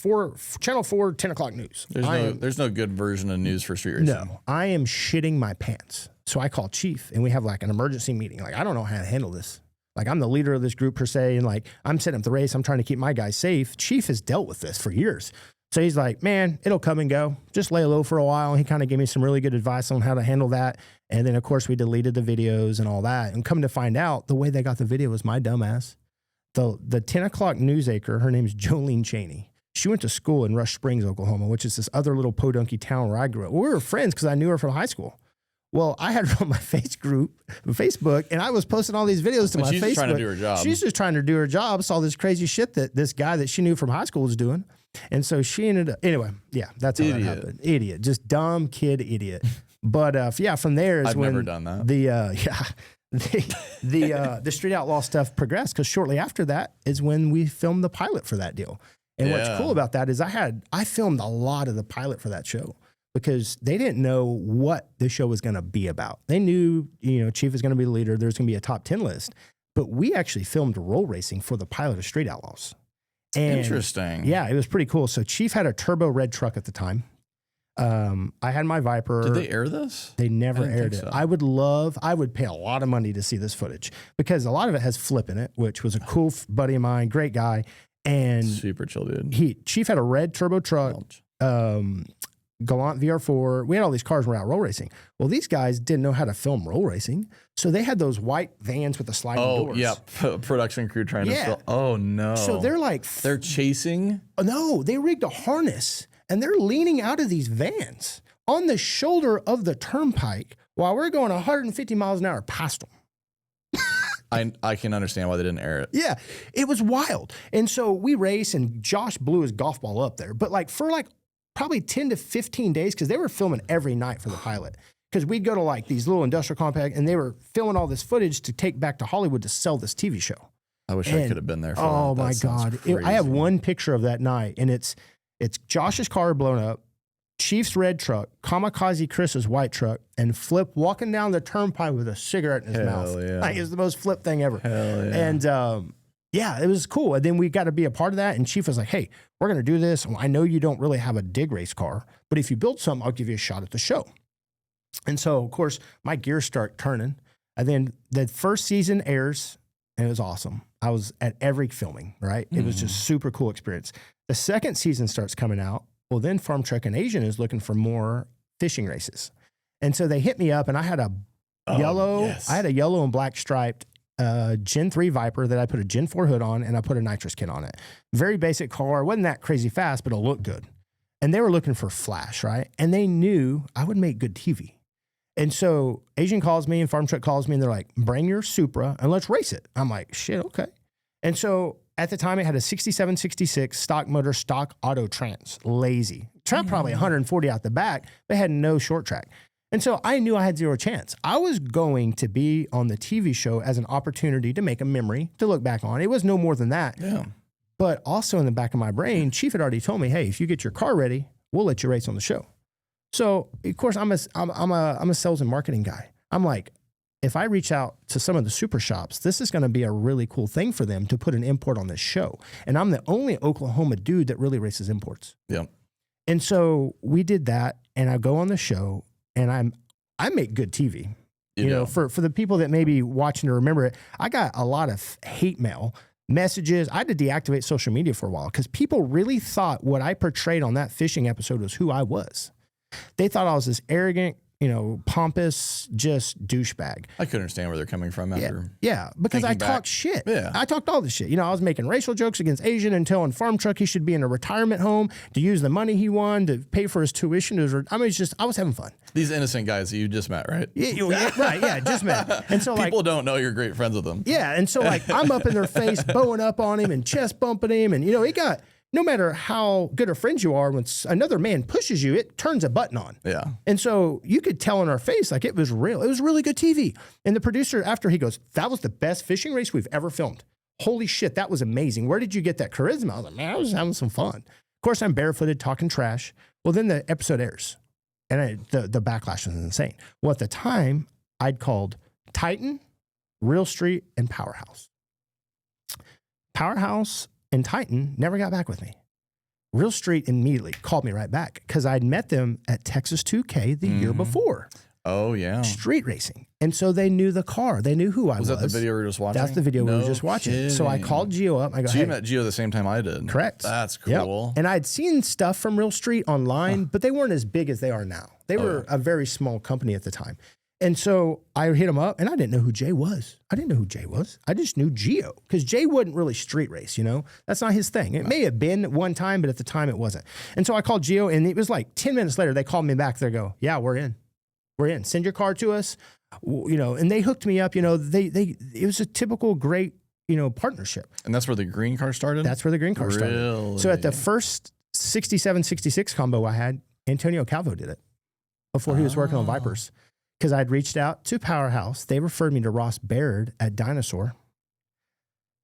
Channel 4 10 o'clock news. There's no good version of news for street racing. No, I am shitting my pants. So I call Chief and we have like an emergency meeting. Like, I don't know how to handle this. Like, I'm the leader of this group per se. And like, I'm setting up the race. I'm trying to keep my guys safe. Chief has dealt with this for years. So he's like, man, it'll come and go. Just lay low for a while. And he kind of gave me some really good advice on how to handle that. And then, of course, we deleted the videos and all that. And come to find out, the way they got the video was my dumbass. The 10 o'clock news anchor, her name's Jolene Cheney. She went to school in Rush Springs, Oklahoma, which is this other little podunky town where I grew up. We were friends because I knew her from high school. Well, I had her on my Facebook, and I was posting all these videos to my Facebook. She's just trying to do her job. She's just trying to do her job, saw this crazy shit that this guy that she knew from high school was doing. And so she ended up, anyway, yeah, that's how that happened. Idiot, just dumb kid idiot. But from there is when never done that. The Street Outlaw stuff progressed, because shortly after that is when we filmed the pilot for that deal. And what's cool about that is I filmed a lot of the pilot for that show, because they didn't know what the show was going to be about. They knew, Chief is going to be the leader. There's going to be a top 10 list. But we actually filmed roll racing for the pilot of Street Outlaws. And interesting. Yeah, it was pretty cool. So Chief had a turbo red truck at the time. I had my Viper. Did they air this? They never aired it. So. I would pay a lot of money to see this footage, because a lot of it has Flip in it, which was a cool buddy of mine, great guy. And super chill dude. Chief had a red turbo truck, Galant VR4. We had all these cars when we were out roll racing. Well, these guys didn't know how to film roll racing. So they had those white vans with the sliding doors. Oh, yeah. Production crew trying to film. Oh, no. So they're chasing? No, they rigged a harness and they're leaning out of these vans on the shoulder of the turnpike while we're going 150 miles an hour past them. I can understand why they didn't air it. Yeah, it was wild. And so we race, and Josh blew his golf ball up there. But like for like probably 10 to 15 days, because they were filming every night for the pilot. Because we'd go to like these little industrial complex, and they were filming all this footage to take back to Hollywood to sell this TV show. I wish I could have been there for oh that. my God. I have one picture of that night, and it's Josh's car blown up, Chief's red truck, Kamikaze Chris's white truck, and Flip walking down the turnpike with a cigarette in his mouth. Yeah. Like, it was the most Flip thing ever. Hell yeah. And yeah, it was cool. And then we got to be a part of that. And Chief was like, hey, we're going to do this. I know you don't really have a dig race car, but if you build something, I'll give you a shot at the show. And so, of course, my gears start turning. And then the first season airs, and it was awesome. I was at every filming, right? It was just super cool experience. The second season starts coming out. Well, then Farm Truck and Asian is looking for more fishing races. And so they hit me up, and I had a yellow and black striped Gen 3 Viper that I put a Gen 4 hood on, and I put a nitrous kit on it. Very basic car. Wasn't that crazy fast, but it looked good. And they were looking for flash, right? And they knew I would make good TV. And so Asian calls me and Farm Truck calls me, and they're like, bring your Supra and let's race it. I'm like, shit, okay. And so at the time, it had a 67, 66 stock motor, stock auto trans, lazy. Trump probably 140 out the back. They had no short track. And so I knew I had zero chance. I was going to be on the TV show as an opportunity to make a memory to look back on. It was no more than that. Yeah. But also in the back of my brain, Chief had already told me, hey, if you get your car ready, we'll let you race on the show. So of course I'm a sales and marketing guy. I'm like, if I reach out to some of the super shops, this is going to be a really cool thing for them to put an import on this show. And I'm the only Oklahoma dude that really races imports. Yeah. And so we did that, and I go on the show, and I make good TV. You know, for the people that may be watching to remember it, I got a lot of hate mail, messages. I had to deactivate social media for a while because people really thought what I portrayed on that fishing episode was who I was. They thought I was this arrogant, you know, pompous, just douchebag. I could understand where they're coming from after. Yeah, because I talked shit. Yeah. I talked all this shit. You know, I was making racial jokes against Asian and telling Farm Truck he should be in a retirement home to use the money he won to pay for his tuition. I mean, it's just, I was having fun. These innocent guys that you just met, right? Yeah, right, yeah, just met. And so people don't know you're great friends with them. Yeah, and so like I'm up in their face, bowing up on him and chest bumping him. And, you know, no matter how good of friends you are, when another man pushes you, it turns a button on. Yeah. And so you could tell in our face, like, it was real. It was really good TV. And the producer, after he goes, that was the best fishing race we've ever filmed. Holy shit, that was amazing. Where did you get that charisma? I was like, man, I was having some fun. Of course, I'm barefooted, talking trash. Well, then the episode airs. And the backlash was insane. Well, at the time, I'd called Titan, Real Street, and Powerhouse. Powerhouse and Titan never got back with me. Real Street immediately called me right back because I'd met them at TX2K the year before. Oh, yeah. Street racing. And so they knew the car. They knew who I was. Was that the video we were just watching? That's the video we were just watching. Kidding. So I called Gio up. I go, so you met Gio the same time I did. Correct. That's cool. Yep. And I'd seen stuff from Real Street online, but they weren't as big as they are now. They were a very small company at the time. And so I hit him up, and I didn't know who Jay was. I just knew Gio because Jay wouldn't really street race, you know? That's not his thing. It may have been one time, but at the time it wasn't. And so I called Gio, and it was like 10 minutes later, they called me back. They go, yeah, we're in. We're in. Send your car to us. You know, and they hooked me up. You know, it was a typical great, you know, partnership. And that's where the green car started? That's where the green car started. Really? So at the first 67, 66 combo I had, Antonio Calvo did it before he was working on Vipers. Because I'd reached out to Powerhouse. They referred me to Ross Baird at Dinosaur.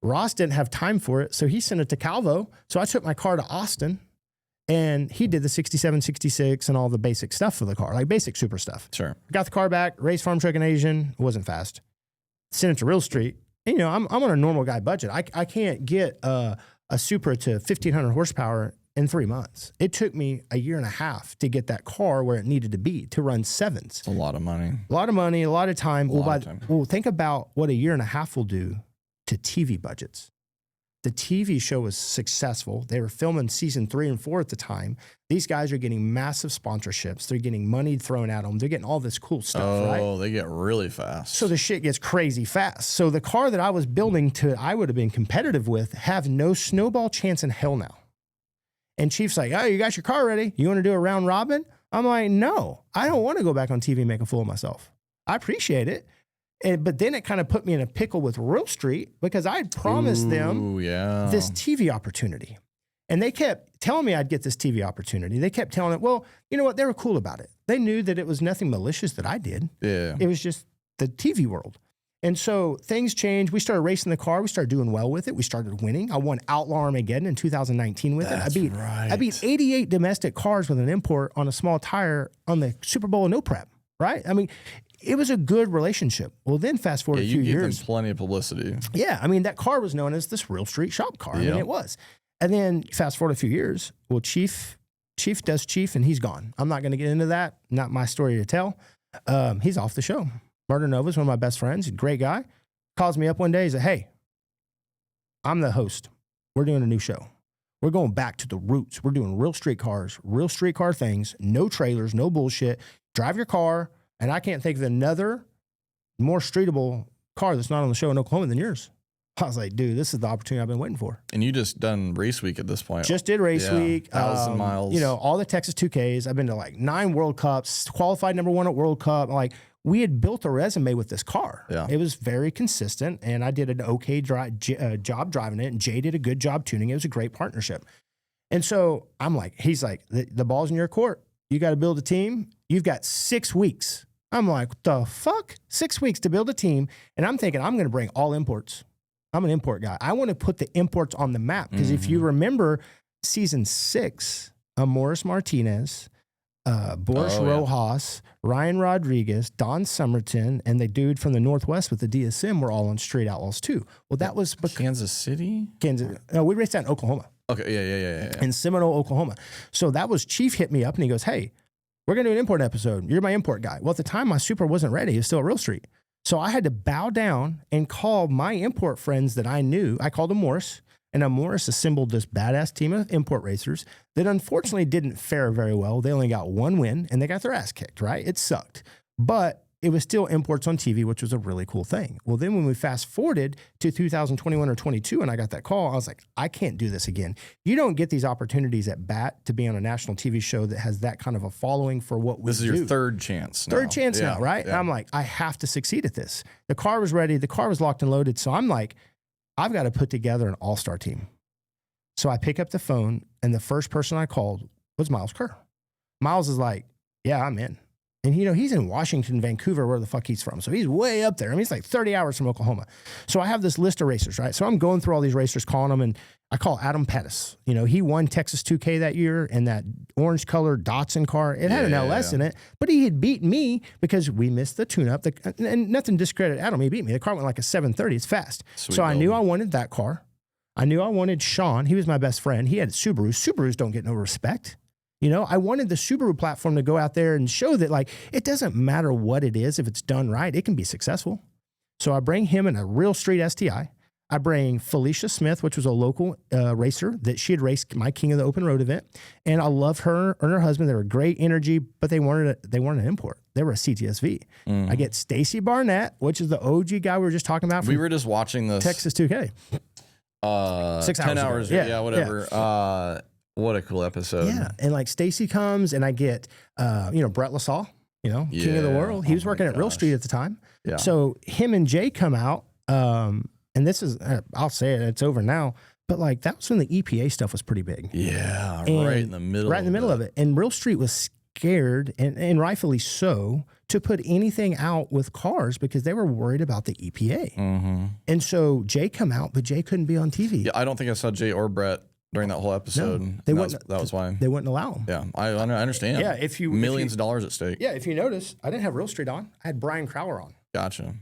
Ross didn't have time for it, so he sent it to Calvo. So I took my car to Austin, and he did the 67, 66, and all the basic stuff for the car, like basic super stuff. Sure. Got the car back, raced Farm Truck and Asian. It wasn't fast. Sent it to Real Street. And, you know, I'm on a normal guy budget. I can't get a Supra to 1,500 horsepower in 3 months. It took me a year and a half to get that car where it needed to be to run sevens. It's a lot of money. A lot of money, a lot of time. Time. Well, think about what a year and a half will do to TV budgets. The TV show was successful. They were filming season 3 and 4 at the time. These guys are getting massive sponsorships. They're getting money thrown at them. They're getting all this cool stuff, right? Oh, they get really fast. So the shit gets crazy fast. So the car that I was building I would have been competitive with, have no snowball chance in hell now. And Chief's like, oh, you got your car ready? You want to do a round robin? I'm like, no, I don't want to go back on TV and make a fool of myself. I appreciate it. But then it kind of put me in a pickle with Real Street because I had promised them this TV opportunity. And they kept telling me I'd get this TV opportunity. They kept telling it, well, you know what? They were cool about it. They knew that it was nothing malicious that I did. Yeah. It was just the TV world. And so things changed. We started racing the car. We started doing well with it. We started winning. I won Outlaw Armageddon in 2019 with it. I beat 88 domestic cars with an import on a small tire on the Super Bowl no prep, right? I mean, it was a good relationship. Well, then fast forward a few years. You gave them plenty of publicity. Yeah. I mean, that car was known as this Real Street shop car. I mean, it was. And then fast forward a few years. Well, Chief does Chief and he's gone. I'm not going to get into that. Not my story to tell. He's off the show. Murder Nova's one of my best friends, great guy. Calls me up one day. He said, hey, I'm the host. We're doing a new show. We're going back to the roots. We're doing real street car things, no trailers, no bullshit. Drive your car. And I can't think of another more streetable car that's not on the show in Oklahoma than yours. I was like, dude, this is the opportunity I've been waiting for. And you just done race week at this point. Just did race week. 1,000 miles. You know, all the Texas 2Ks. I've been to like 9 World Cups, qualified #1 at World Cup. Like, we had built a resume with this car. Yeah. It was very consistent, and I did an okay job driving it, and Jay did a good job tuning it. It was a great partnership. And so I'm like, he's like, the ball's in your court. You got to build a team. You've got 6 weeks. I'm like, what the fuck? 6 weeks to build a team. And I'm thinking, I'm going to bring all imports. I'm an import guy. I want to put the imports on the map. Because if you remember season 6, Morris Martinez, Boris Rojas, Ryan Rodriguez, Don Somerton, and the dude from the Northwest with the DSM were all on Street Outlaws too. Well, that was Kansas City? No, we raced that in Oklahoma. Okay, yeah. In Seminole, Oklahoma. So that was Chief hit me up and he goes, hey, we're going to do an import episode. You're my import guy. Well, at the time, my Supra wasn't ready. It was still at Real Street. So I had to bow down and call my import friends that I knew. I called them Morris. And now Morris assembled this badass team of import racers that unfortunately didn't fare very well. They only got 1 win and they got their ass kicked, right? It sucked. But it was still imports on TV, which was a really cool thing. Well, then when we fast forwarded to 2021 or 22 and I got that call, I was like, I can't do this again. You don't get these opportunities at bat to be on a national TV show that has that kind of a following for what we do. This is your third chance now. Third chance now, right? Yeah. And I'm like, I have to succeed at this. The car was ready. The car was locked and loaded. So I'm like, I've got to put together an all-star team. So I pick up the phone, and the first person I called was Miles Kerr. Miles is like, yeah, I'm in. And, you know, he's in Washington, Vancouver, where the fuck he's from. So he's way up there. I mean, he's like 30 hours from Oklahoma. So I have this list of racers, right? So I'm going through all these racers, calling them, and I call Adam Pettis. You know, he won Texas 2K that year in that orange-colored Datsun car. It had an LS in it, but he had beat me because we missed the tune-up. And nothing discredit Adam. He beat me. The car went like a 730. It's fast. Sweet so I knew I wanted that car. I knew I wanted Sean. He was my best friend. He had Subarus. Subarus don't get no respect. You know, I wanted the Subaru platform to go out there and show that, like, it doesn't matter what it is. If it's done right, it can be successful. So I bring him in a Real Street STI. I bring Felicia Smith, which was a local racer that she had raced my King of the Open Road event. And I love her and her husband. They were great energy, but they weren't an import. They were a CTSV. I get Stacy Barnett, which is the OG guy we were just talking about. We were just watching this. Texas 2K. 6 10 hours. Yeah, whatever. Yeah. What a cool episode. Yeah. And like Stacy comes and I get, Brett LaSalle, King of the World. He was working at Real Street at the time. Yeah. So him and Jay come out. And this is, I'll say it, it's over now. But like that was when the EPA stuff was pretty big. Yeah. Right in the middle. Right in the middle of it. And Real Street was scared, and rightfully so, to put anything out with cars because they were worried about the EPA. Mm-hmm. And so Jay come out, but Jay couldn't be on TV. Yeah, I don't think I saw Jay or Brett during that whole episode. No, that was why. They wouldn't allow him. Yeah, I understand. Yeah, millions of dollars at stake. Yeah, if you notice, I didn't have Real Street on. I had Brian Crowler on. Gotcha.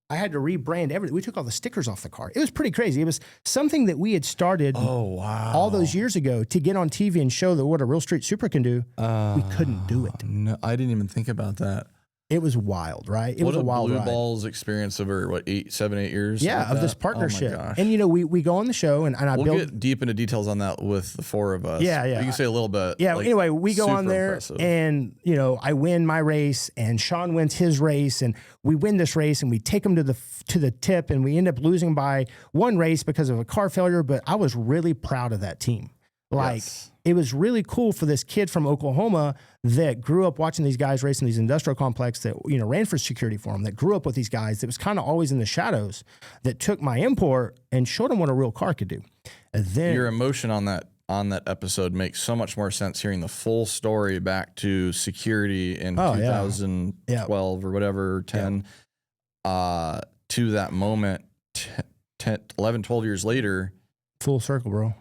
I had to rebrand everything. We took all the stickers off the car. It was pretty crazy. It was something that we had started all those years ago to get on TV and show that what a Real Street Supra can do. We couldn't do it. No, I didn't even think about that. It was wild, right? It was a wild Blue ride. Balls experience over 7, 8 years. Yeah, of this partnership. Oh my gosh. And we go on the show and I we'll get deep into details on that with the 4 of us. Yeah. You can say a little bit. Yeah. Anyway, we go on there and I win my race and Sean wins his race and we win this race and we take him to the tip and we end up losing by 1 race because of a car failure. But I was really proud of that team. Like, Yes. it was really cool for this kid from Oklahoma that grew up watching these guys racing these industrial complex that, you know, ran for security for him, that grew up with these guys, that was kind of always in the shadows, that took my import and showed him what a real car could do. And then Your emotion on that episode makes so much more sense hearing the full story back to security in 2012 or whatever, 10, to that moment 11, 12 years later. full circle, bro.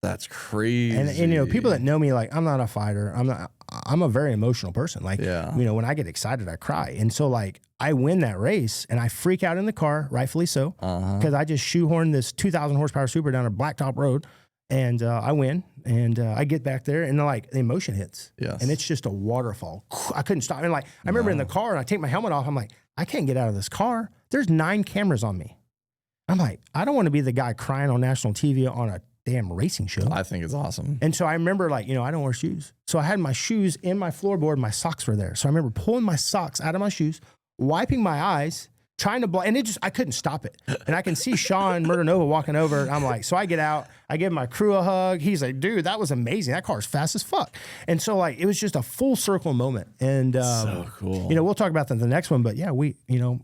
That's crazy. And you know, people that know me, like, I'm not a fighter. I'm a very emotional person. Like, Yeah. you know, when I get excited, I cry. And so, like, I win that race and I freak out in the car, rightfully so, because I just shoehorned this 2,000 horsepower Supra down a blacktop road, and I win. And I get back there, and like, the emotion hits. Yes. And it's just a waterfall. I couldn't stop. And like, I remember in the car, and I take my helmet off. I'm like, I can't get out of this car. There's 9 cameras on me. I'm like, I don't want to be the guy crying on national TV on a damn racing show. I think it's awesome. And so I remember, like, you know, I don't wear shoes. So I had my shoes in my floorboard, my socks were there. So I remember pulling my socks out of my shoes, wiping my eyes, trying to and it just, I couldn't stop it. And I can see Sean Murder Nova walking over. And I'm like, so I get out, I give my crew a hug. He's like, dude, that was amazing. That car's fast as fuck. And so, like, it was just a full circle moment. And, So cool. you know, we'll talk about that in the next one, but yeah, you know,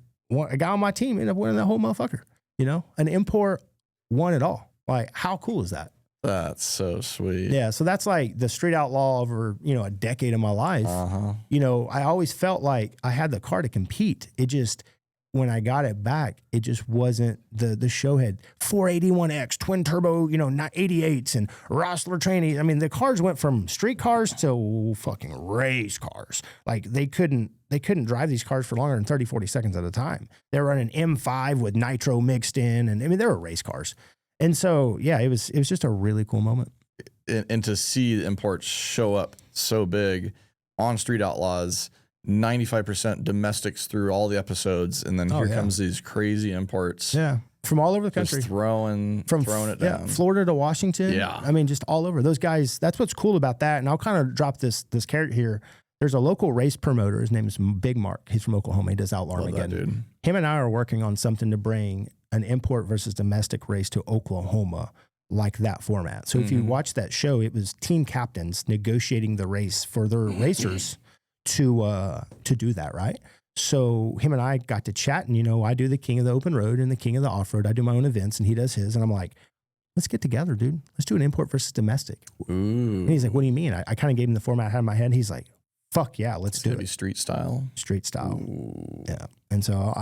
a guy on my team ended up winning that whole motherfucker. You know, an import won it all. Like, how cool is that? That's so sweet. Yeah, so that's like the Street Outlaw over, you know, a decade of my life. You know, I always felt like I had the car to compete. It just, when I got it back, it just wasn't, the show had 481X, twin turbo, you know, 88s and Rossler training. I mean, the cars went from street cars to fucking race cars. Like, they couldn't drive these cars for longer than 30, 40 seconds at a time. They were running M5 with nitro mixed in, and I mean, they were race cars. And so, yeah, it was just a really cool moment. And to see the imports show up so big on Street Outlaws, 95% domestics through all the episodes, and then here comes these crazy imports. Yeah, from all over the country, just throwing it down. Yeah, Florida to Washington. Yeah, I mean, just all over. Those guys. That's what's cool about that. And I'll kind of drop this carrot here. There's a local race promoter. His name is Big Mark. He's from Oklahoma. He does Outlaw Armageddon. Dude. Him and I are working on something to bring an import versus domestic race to Oklahoma, like that format. So if you watch that show, it was team captains negotiating the race for their racers to do that, right? So him and I got to chat, and, you know, I do the king of the open road and the king of the off road. I do my own events, and he does his. And I'm like, let's get together, dude. Let's do an import versus domestic. Ooh. And he's like, what do you mean? I kind of gave him the format I had in my head. He's like, fuck yeah, let's do it. Be street style. Street style. Ooh. Yeah. And so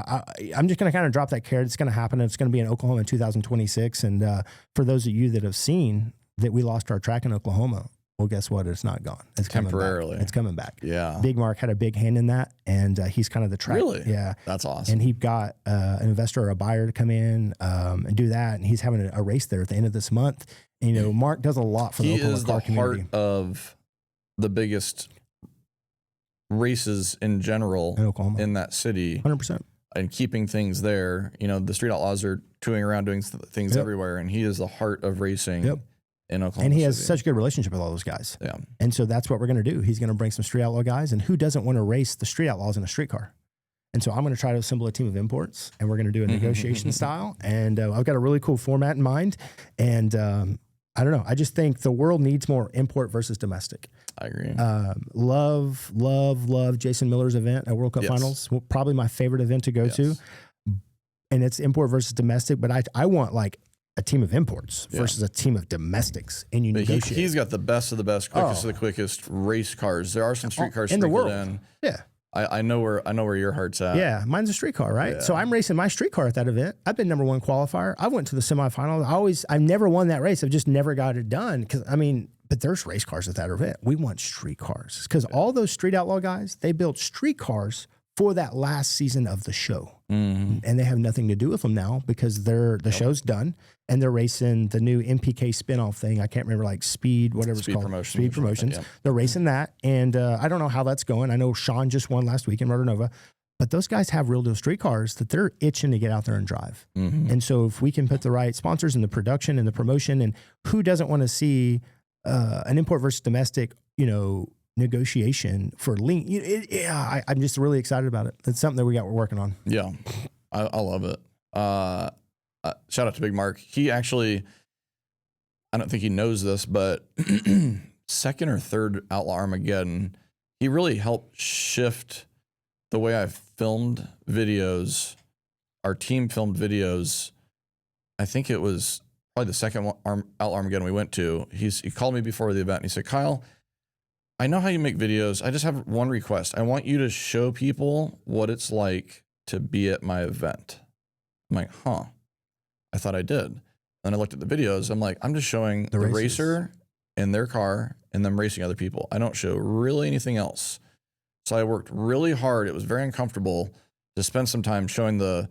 I'm just going to kind of drop that carrot. It's going to happen. It's going to be in Oklahoma in 2026. And for those of you that have seen that we lost our track in Oklahoma, well, guess what? It's not gone. It's temporarily. Coming back. It's coming back. Yeah. Big Mark had a big hand in that, and he's kind of the track. Really? Yeah. That's awesome. And he got an investor or a buyer to come in and do that. And he's having a race there at the end of this month. And, you know, Mark does a lot for the Oklahoma car community. He is the heart of the biggest races in general in Oklahoma, in that city. 100%. And keeping things there. You know, the Street Outlaws are touring around doing things everywhere, and he is the heart of racing in Oklahoma. And he has City. such a good relationship with all those guys. Yeah. And so that's what we're going to do. He's going to bring some Street Outlaw guys, and who doesn't want to race the Street Outlaws in a street car? And so I'm going to try to assemble a team of imports, and we're going to do a negotiation style. And I've got a really cool format in mind. And I don't know. I just think the world needs more import versus domestic. I agree. Love Jason Miller's event at World Cup Finals. Probably my favorite event to go to. And it's import versus domestic, but I want like a team of imports versus a team of domestics, and you negotiate. He's got the best of the best, quickest of the quickest race cars. There are some street cars in the world. in. Yeah. I know where your heart's at. Yeah, mine's a street car, right? Yeah. So I'm racing my street car at that event. I've been number 1 qualifier. I went to the semifinals. I've never won that race. I've just never got it done. Because I mean, but there's race cars at that event. We want street cars because all those Street Outlaw guys, they built street cars for that last season of the show, and they have nothing to do with them now because the show's done and they're racing the new MPK spinoff thing. I can't remember, like Speed, whatever it's called. Speed Promotions. They're racing that, and I don't know how that's going. I know Sean just won last week in Murder Nova, but those guys have real deal street cars that they're itching to get out there and drive. And so if we can put the right sponsors in the production and the promotion, and who doesn't want to see an import versus domestic, you know, negotiation for lean. I'm just really excited about it. It's something that we're working on. Yeah, I love it. Shout out to Big Mark. He actually, I don't think he knows this, but second or third Outlaw Armageddon, he really helped shift the way I filmed videos. Our team filmed videos. I think it was probably the second Outlaw Armageddon we went to. He called me before the event and he said, Kyle, I know how you make videos. I just have one request. I want you to show people what it's like to be at my event. I'm like, huh. I thought I did. Then I looked at the videos. I'm like, I'm just showing the racer in their car and them racing other people. I don't show really anything else. So I worked really hard. It was very uncomfortable to spend some time showing the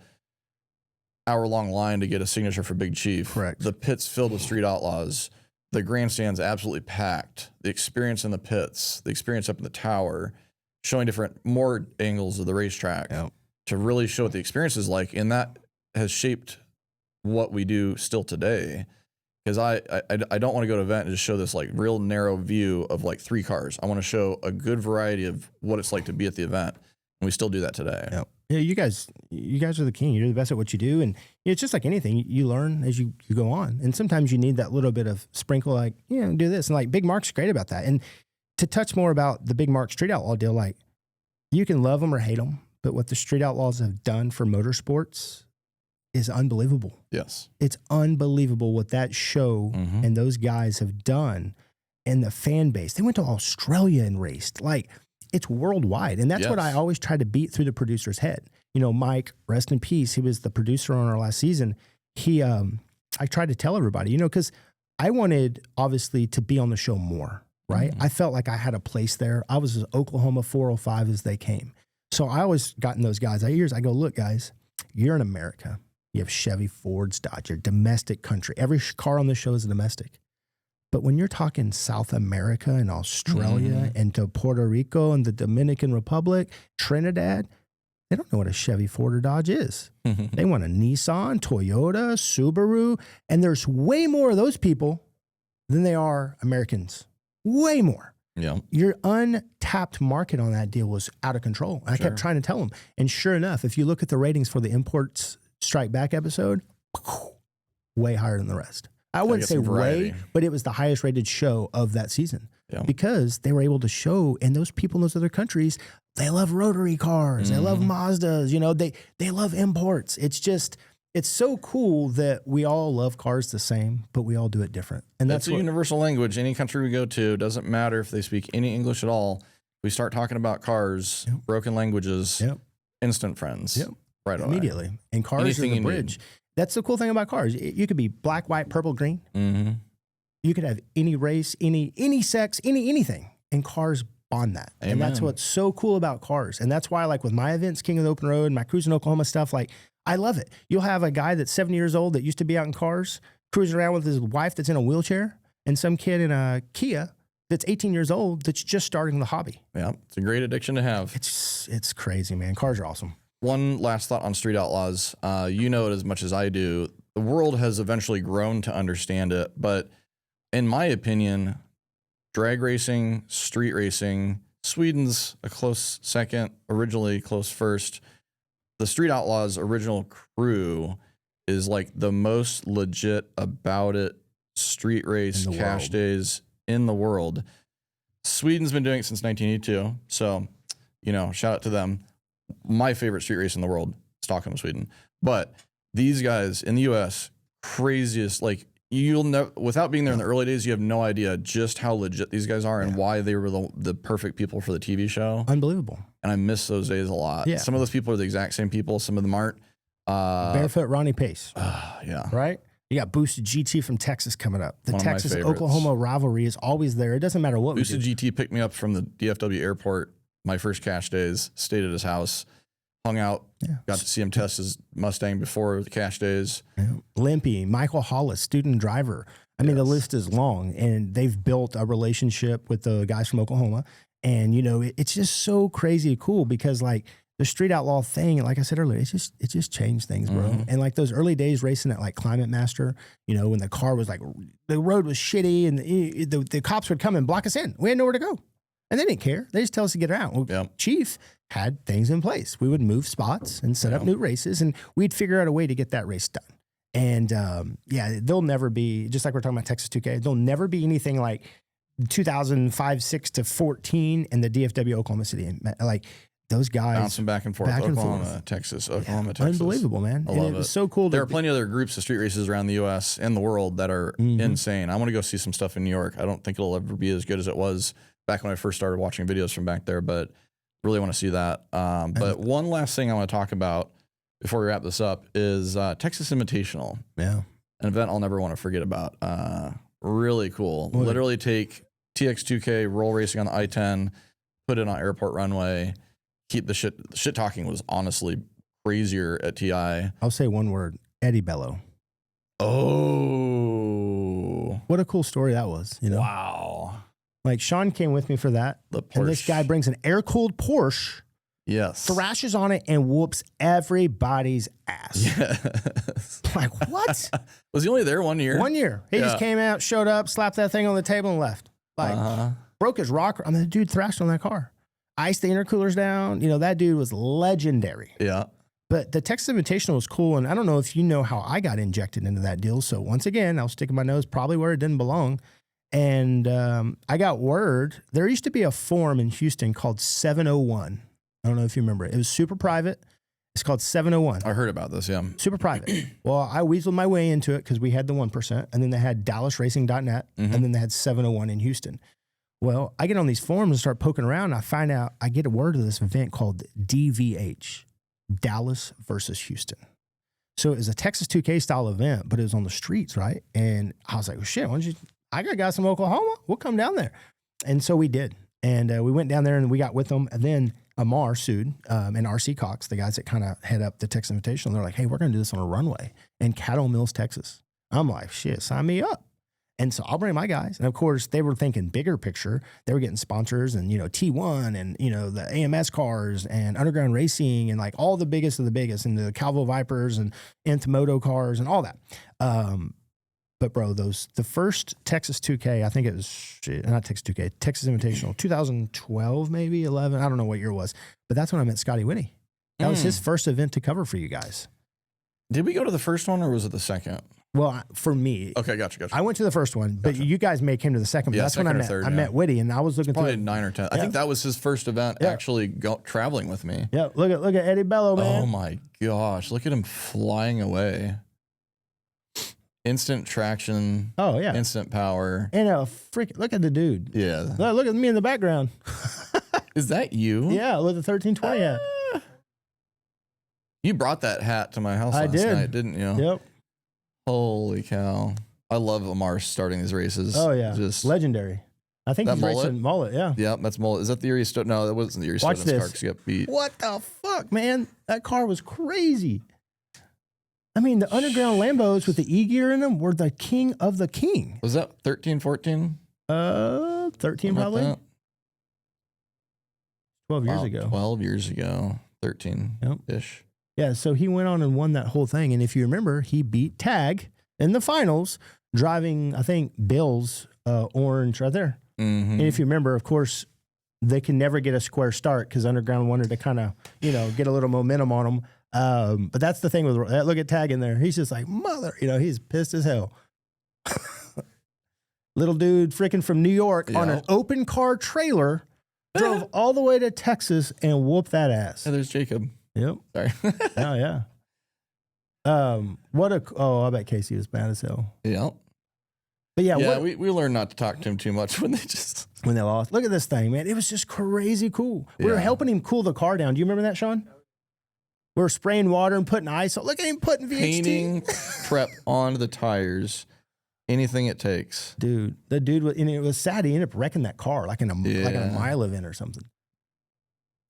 hour-long line to get a signature for Big Chief. Correct. The pits filled with Street Outlaws. The grandstand's absolutely packed. The experience in the pits, the experience up in the tower, showing more angles of the racetrack to really show what the experience is like. And that has shaped what we do still today. Because I don't want to go to an event and just show this like real narrow view of like 3 cars. I want to show a good variety of what it's like to be at the event. And we still do that today. Yep. Yeah, you guys are the king. You're the best at what you do, and it's just like anything. You learn as you go on, and sometimes you need that little bit of sprinkle, like do this, and like Big Mark's great about that. And to touch more about the Big Mark Street Outlaw deal, like you can love them or hate them, but what the Street Outlaws have done for motorsports is unbelievable. Yes, it's unbelievable what that show and those guys have done, and the fan base. They went to Australia and raced like. It's worldwide. And that's what I always try to beat through the producer's head. Mike, rest in peace. He was the producer on our last season. I tried to tell everybody, because I wanted obviously to be on the show more, right? I felt like I had a place there. I was as Oklahoma 405 as they came. So I always got in those guys' ears. I go, look, guys, you're in America. You have Chevy, Fords, Dodge, you're domestic country. Every car on the show is a domestic. But when you're talking South America and Australia and to Puerto Rico and the Dominican Republic, Trinidad, they don't know what a Chevy, Ford, or Dodge is. They want a Nissan, Toyota, Subaru, and there's way more of those people than they are Americans. Way more. Yeah. Your untapped market on that deal was out of control. I kept trying to tell them. And sure enough, if you look at the ratings for the Imports Strike Back episode, way higher than the rest. I wouldn't say way, but it was the highest rated show of that season because they were able to show, and those people in those other countries, they love rotary cars. They love Mazdas, they love imports. It's so cool that we all love cars the same, but we all do it different. And that's a universal language. Any country we go to, doesn't matter if they speak any English at all. We start talking about cars, broken languages, instant friends. Right away. Immediately. And cars are the bridge. That's the cool thing about cars. You could be black, white, purple, green. You could have any race, any sex, anything. And cars bond that. Amen. And that's what's so cool about cars. And that's why, like with my events, King of the Open Road, my Cruising Oklahoma stuff, like I love it. You'll have a guy that's 70 years old that used to be out in cars, cruising around with his wife that's in a wheelchair, and some kid in a Kia that's 18 years old that's just starting the hobby. Yeah, it's a great addiction to have. It's crazy, man. Cars are awesome. One last thought on Street Outlaws. You know it as much as I do. The world has eventually grown to understand it, but in my opinion, drag racing, street racing, Sweden's a close second, originally close first. The Street Outlaws original crew is like the most legit about it street race cash days in the world. Sweden's been doing it since 1982, so shout out to them. My favorite street race in the world, Stockholm, Sweden. But these guys in the U.S., craziest, like you'll never, without being there in the early days, you have no idea just how legit these guys are and why they were the perfect people for the TV show. Unbelievable. And I miss those days a lot. Yeah. Some of those people are the exact same people. Some of them aren't. Barefoot Ronnie Pace. Yeah. Right? You got Boosted GT from Texas coming up. The Texas-Oklahoma rivalry is always there. It doesn't matter what Boosted GT picked me up from the DFW airport my first cash days, stayed at his house, hung out, got to see him test his Mustang before the cash days. Limpy, Michael Hollis, student driver. I mean, the list is long, and they've built a relationship with the guys from Oklahoma. And, it's just so crazy cool because, like, the Street Outlaw thing, like I said earlier, it just changed things, bro. And, like, those early days racing at, like, Climate Master, when the car was, like, the road was shitty and the cops would come and block us in. We had nowhere to go. And they didn't care. They just tell us to get out. Well, Chief had things in place. We would move spots and set up new races, and we'd figure out a way to get that race done. And yeah, they'll never be, just like we're talking about Texas 2K, there'll never be anything like 2005, 6 to 14 and the DFW Oklahoma City. Like those guys. Bouncing back and forth. Oklahoma, Texas, Oklahoma, Texas. Unbelievable, man. I love it was so cool. There are plenty of other groups of street races around the U.S. and the world that are insane. I want to go see some stuff in New York. I don't think it'll ever be as good as it was back when I first started watching videos from back there, but really want to see that. But one last thing I want to talk about before we wrap this up is Texas Invitational. Yeah. An event I'll never want to forget about. Really cool. Literally take TX2K roll racing on the I-10, put it on airport runway, keep the shit talking was honestly crazier at TI. I'll say one word, Eddie Bello. Oh. What a cool story that was, you know? Wow. Like Sean came with me for that. And this guy brings an air-cooled Porsche. Yes. Thrashes on it and whoops everybody's ass. Yes. Like, what? Was he only there 1 year? 1 year. He just came out, showed up, slapped that thing on the table and left. Like, broke his rocker. I mean, the dude thrashed on that car. Iced the intercoolers down. You know, that dude was legendary. Yeah. But the Texas Invitational was cool. And I don't know if you know how I got injected into that deal. So once again, I was sticking my nose probably where it didn't belong. And I got word. There used to be a forum in Houston called 701. I don't know if you remember it. It was super private. It's called 701. I heard about this, yeah. Super private. Well, I weaseled my way into it because we had the 1%. And then they had DallasRacing.net. And then they had 701 in Houston. Well, I get on these forums and start poking around. And I find out, I get a word of this event called DVH, Dallas versus Houston. So it was a Texas 2K style event, but it was on the streets, right? And I was like, well, shit, why don't you, I got guys from Oklahoma. We'll come down there. And so we did. And we went down there and we got with them. And then Amar Sood and RC Cox, the guys that kind of head up the Texas Invitational, they're like, hey, we're going to do this on a runway in Cattle Mills, Texas. I'm like, shit, sign me up. And so I'll bring my guys. And of course, they were thinking bigger picture. They were getting sponsors and, you know, T1 and, you know, the AMS cars and Underground Racing and like all the biggest of the biggest and the Calvo Vipers and Nth Moto cars and all that. But bro, the first Texas 2K, I think it was, not Texas 2K, Texas Invitational, 2012, maybe 11. I don't know what year it was, but that's when I met Scotty Whitty. That was his first event to cover for you guys. Did we go to the first one or was it the second? Well, for me. Okay, gotcha. I went to the first one, but you guys may came to the second. But that's when I met Whitty, and I was looking probably through 9 or 10. I think that was his first event actually traveling with me. Yeah, look at Eddie Bello, man. Oh my gosh, look at him flying away. Instant traction. Oh yeah. Instant power. And a freaking look at the dude. Yeah. Look at me in the background. Is that you? Yeah, with the 1320 hat. You brought that hat to my house last night, didn't you? Yep. Holy cow. I love Amar starting these races. Oh yeah. Just legendary. I think he's racing mullet, yeah. Yeah, that's mullet. Is that the Erie Stone? No, that wasn't the Erie Watch Stone. this. Car 'cause he got beat. What the fuck, man? That car was crazy. I mean, the underground Lambos with the E-gear in them were the king of the king. Was that 13, 14? 13 probably. 12 years ago. 12 years ago. 13-ish. Yeah, so he went on and won that whole thing. And if you remember, he beat Tag in the finals, driving, I think, Bill's orange right there. And if you remember, of course, they can never get a square start because Underground wanted to kind of, you know, get a little momentum on them. But that's the thing with, look at Tag in there. He's just like, mother, you know, he's pissed as hell. Little dude freaking from New York on an open car trailer, drove all the way to Texas and whooped that ass. There's Jacob. Yep. Sorry. Oh, yeah. I bet Casey was mad as hell. Yeah. But yeah, we learned not to talk to him too much when they lost. Look at this thing, man. It was just crazy cool. We were helping him cool the car down. Do you remember that, Sean? We were spraying water and putting ice on. Look at him putting VHT. Painting prep onto the tires. Anything it takes. Dude, the dude was, and it was sad. He ended up wrecking that car like in a mile event or something.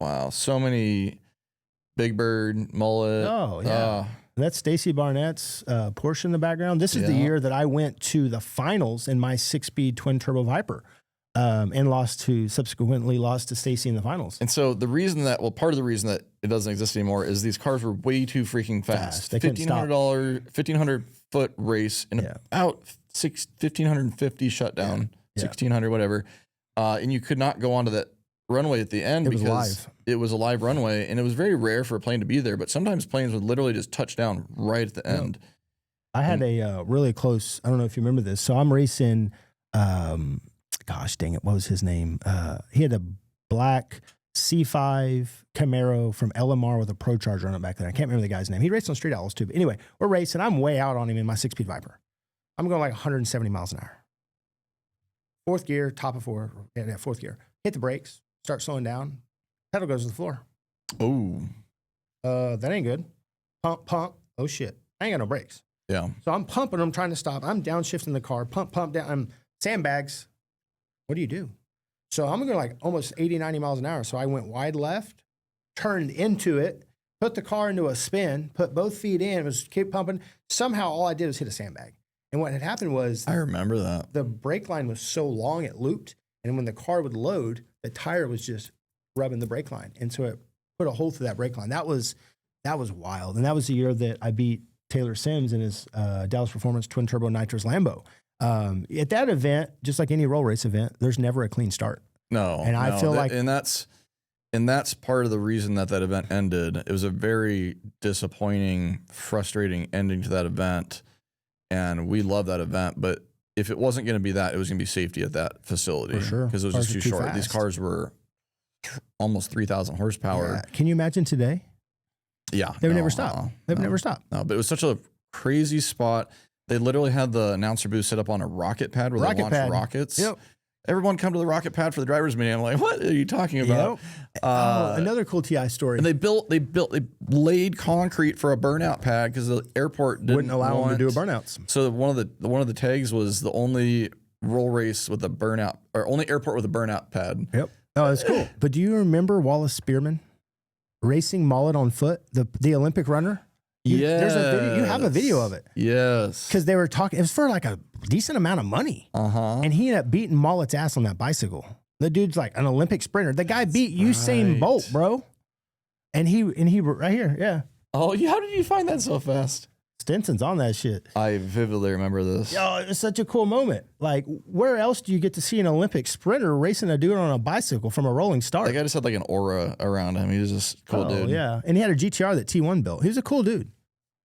Wow. So many Big Bird, mullet. Oh, yeah. That's Stacy Barnett's Porsche in the background. This is the year that I went to the finals in my 6-speed twin turbo Viper and subsequently lost to Stacy in the finals. And so part of the reason that it doesn't exist anymore is these cars were way too freaking fast. They couldn't stop. $1,500-foot race and about 1,550 shutdown, 1,600, whatever. And you could not go onto that runway at the end because it was a live runway, and it was very rare for a plane to be there, but sometimes planes would literally just touch down right at the end. I had a really close, I don't know if you remember this. So I'm racing, gosh dang it, what was his name? He had a black C5 Camaro from LMR with a Pro Charger on it back then. I can't remember the guy's name. He raced on Street Outlaws too. But anyway, we're racing. I'm way out on him in my 6-speed Viper. I'm going like 170 miles an hour. Fourth gear, top of four. Yeah, fourth gear. Hit the brakes, start slowing down. Pedal goes to the floor. Oh. That ain't good. Pump. Oh shit. I ain't got no brakes. Yeah. So I'm pumping. I'm trying to stop. I'm downshifting the car. Pump down. I'm sandbags. What do? So I'm going like almost 80, 90 miles an hour. So I went wide left, turned into it, put the car into a spin, put both feet in, was keep pumping. Somehow all I did was hit a sandbag. And what had happened was I remember that. The brake line was so long it looped. And when the car would load, the tire was just rubbing the brake line. And so it put a hole through that brake line. That was wild. And that was the year that I beat Taylor Sims in his Dallas Performance Twin Turbo Nitrous Lambo. At that event, just like any roll race event, there's never a clean start. No. And I feel like... And that's part of the reason that event ended. It was a very disappointing, frustrating ending to that event. And we love that event. But if it wasn't going to be that, it was going to be safety at that facility. For sure. Because it was Cars just are too too short. fast. These cars were almost 3,000 horsepower. Yeah. Can you imagine today? Yeah. They would never stop. They would never stop. No, but it was such a crazy spot. They literally had the announcer booth set up on a rocket pad where they launched rockets. Yep. Everyone come to the rocket pad for the driver's meeting. I'm like, what are you talking about? Yep. Another cool TI story. And they laid concrete for a burnout pad because the airport wouldn't allow them to do burnouts. So one of the tags was the only roll race with a burnout, or only airport with a burnout pad. Yep. Oh, that's cool. But do you remember Wallace Spearman racing mullet on foot, the Olympic runner? There's a video. You have a video of it. Yes. Because they were talking. It was for like a decent amount of money. And he ended up beating Mullet's ass on that bicycle. The dude's like an Olympic sprinter. The guy beat Usain Bolt, bro. And he right here, yeah. Oh, how did you find that so fast? Stinson's on that shit. I vividly remember this. Yo, it was such a cool moment. Like, where else do you get to see an Olympic sprinter racing a dude on a bicycle from a rolling start? That guy just had like an aura around him. He was just a cool dude. Yeah. And he had a GTR that T1 built. He was a cool dude.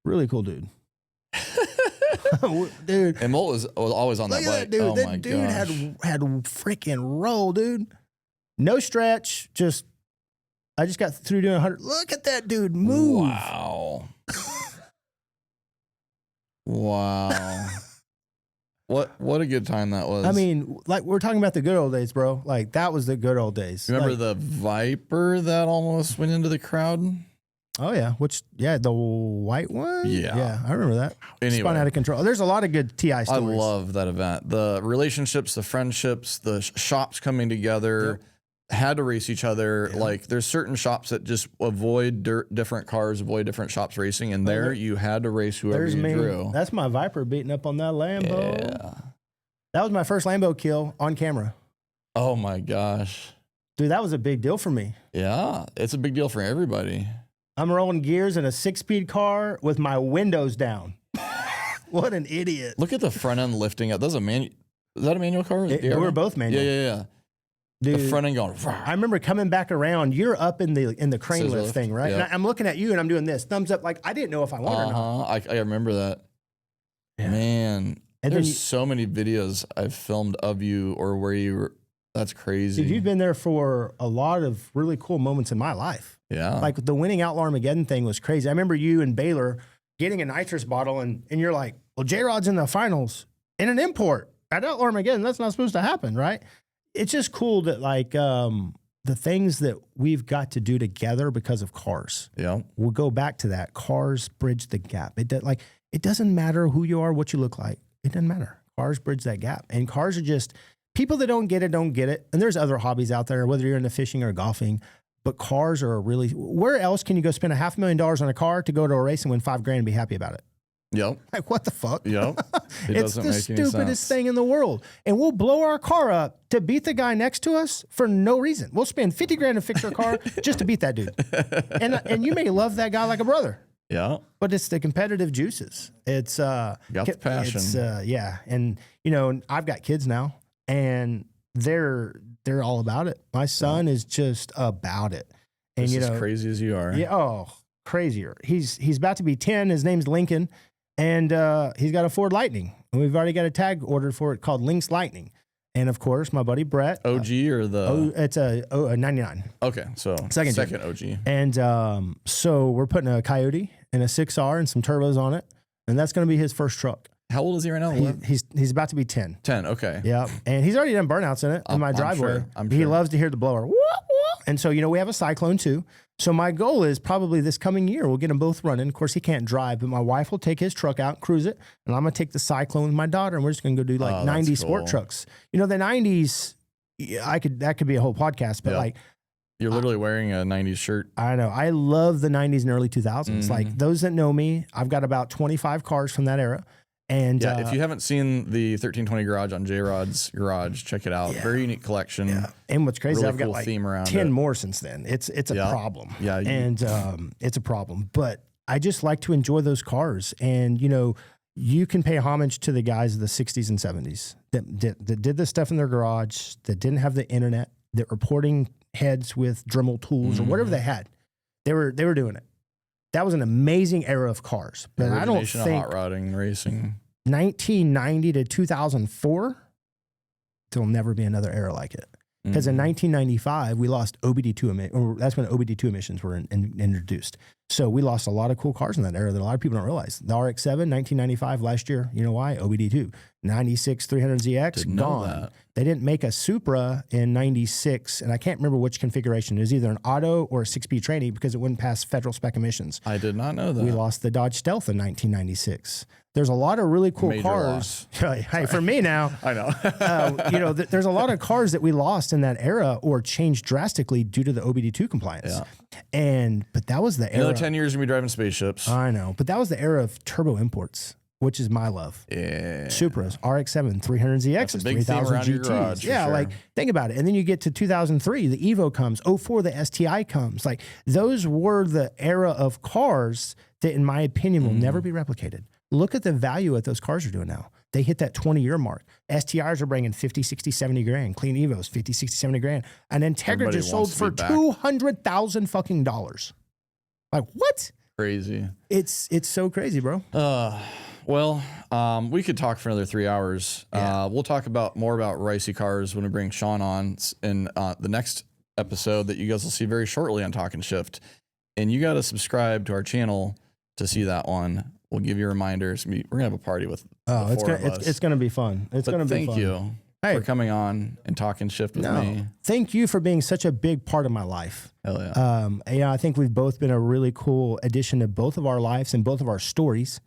Really cool dude. Dude. And Molt was always on that bike. That dude. Oh that dude had freaking roll, dude. No stretch. I just got through doing 100. Look at that dude move. Wow. Wow. What a good time that was. I mean, like, we're talking about the good old days, bro. Like, that was the good old days. Remember the Viper that almost went into the crowd? Oh, yeah. The white one? Yeah. I remember that. Anyway. Spun out of control. There's a lot of good TI stories. I love that event. The relationships, the friendships, the shops coming together, had to race each other. Yep. Like, there's certain shops that just avoid different cars, avoid different shops racing, and there you had to race whoever you drew. That's my Viper beating up on that Lambo. Yeah. That was my first Lambo kill on camera. Oh, my gosh. Dude, that was a big deal for me. Yeah, it's a big deal for everybody. I'm rolling gears in a 6-speed car with my windows down. What an idiot. Look at the front end lifting up. Is that a manual car? We were both manual. Yeah. Dude, the front end going. I remember coming back around. You're up in the crane lift thing, right? Yep. And I'm looking at you and I'm doing this. Thumbs up. Like, I didn't know if I wanted or not. I remember that. Yeah. Man, and there's so many videos I've filmed of you or where you were. That's crazy. Dude, you've been there for a lot of really cool moments in my life. Yeah. Like the winning Outlaw Armageddon thing was crazy. I remember you and Baylor getting a nitrous bottle and you're like, well, JROD's in the finals in an import at Outlaw Armageddon. That's not supposed to happen, right? It's just cool that like the things that we've got to do together because of cars. Yeah. We'll go back to that. Cars bridge the gap. It doesn't matter who you are, what you look like. It doesn't matter. Cars bridge that gap. And cars are just, people that don't get it, don't get it. And there's other hobbies out there, whether you're into fishing or golfing. But cars are really, where else can you go spend $500,000 on a car to go to a race and win $5,000 and be happy about it? Yep. Like, what the fuck? Yep. It's the stupidest thing in the world. And we'll blow our car up to beat the guy next to us for no reason. We'll spend $50,000 to fix our car just to beat that dude. And you may love that guy like a brother. Yeah. But it's the competitive juices. It's got the passion. It's yeah. And I've got kids now and they're all about it. My son is just about it. And as crazy as you are. Yeah. Oh, crazier. He's about to be 10. His name's Lincoln. And he's got a Ford Lightning. And we've already got a tag ordered for it called Lynx Lightning. And of course, my buddy Brett. OG or the? It's a 99. Okay, so second OG. And so we're putting a Coyote and a 6R and some turbos on it. And that's going to be his first truck. How old is he right now? He's about to be 10. 10, okay. Yeah. And he's already done burnouts in it in my driveway. I'm sure. He loves to hear the blower. Whoop, whoop. And so, we have a Cyclone too. So my goal is probably this coming year, we'll get them both running. Of course, he can't drive, but my wife will take his truck out, cruise it, and I'm going to take the Cyclone with my daughter, and we're just going to go do like 90s sport trucks. The 90s, that could be a whole podcast, but like, you're literally wearing a 90s shirt. I know. I love the 90s and early 2000s. Like those that know me, I've got about 25 cars from that era. And if you haven't seen the 1320 garage on JROD's garage, check it out. Very unique collection. Yeah. And what's crazy, really I've got like 10 more since then. It's a problem. Yeah. And it's a problem. But I just like to enjoy those cars. And, you can pay homage to the guys of the 60s and 70s that did this stuff in their garage, that didn't have the internet, that were porting heads with Dremel tools or whatever they had. They were doing it. That was an amazing era of cars. But I don't think hot rodding racing. 1990 to 2004, there'll never be another era like it. Because in 1995, we lost OBD2 emissions. That's when OBD2 emissions were introduced. So we lost a lot of cool cars in that era that a lot of people don't realize. The RX-7, 1995, last year. You know why? OBD2. 96 300ZX, gone. They didn't make a Supra in 96, and I can't remember which configuration. It was either an auto or a 6-speed tranny because it wouldn't pass federal spec emissions. I did not know that. We lost the Dodge Stealth in 1996. There's a lot of really cool cars. Hey, for me now, I know. There's a lot of cars that we lost in that era or changed drastically due to the OBD2 compliance. Yeah. But that was the era. Another 10 years, you're going to be driving spaceships. I know. But that was the era of turbo imports, which is my love. Yeah. Supras, RX-7, 300ZXs, 3000 GTs. Yeah, like, think about it. And then you get to 2003, the Evo comes. 04, the STI comes. Like, those were the era of cars that, in my opinion, will never be replicated. Look at the value that those cars are doing now. They hit that 20-year mark. STRs are bringing 50, 60, 70 grand. Clean Evos, 50, 60, 70 grand. And Integra just sold for $200,000 fucking dollars. Like, what? Crazy. It's so crazy, bro. We could talk for another 3 hours. We'll talk more about ricey cars when we bring Sean on in the next episode that you guys will see very shortly on Talkin Shift. And you got to subscribe to our channel to see that one. We'll give you reminders. We're gonna have a party with. It's gonna be fun. It's gonna be fun. Thank you for coming on and Talkin Shift with me. Thank you for being such a big part of my life. Hell yeah. I think we've both been a really cool addition to both of our lives and both of our stories.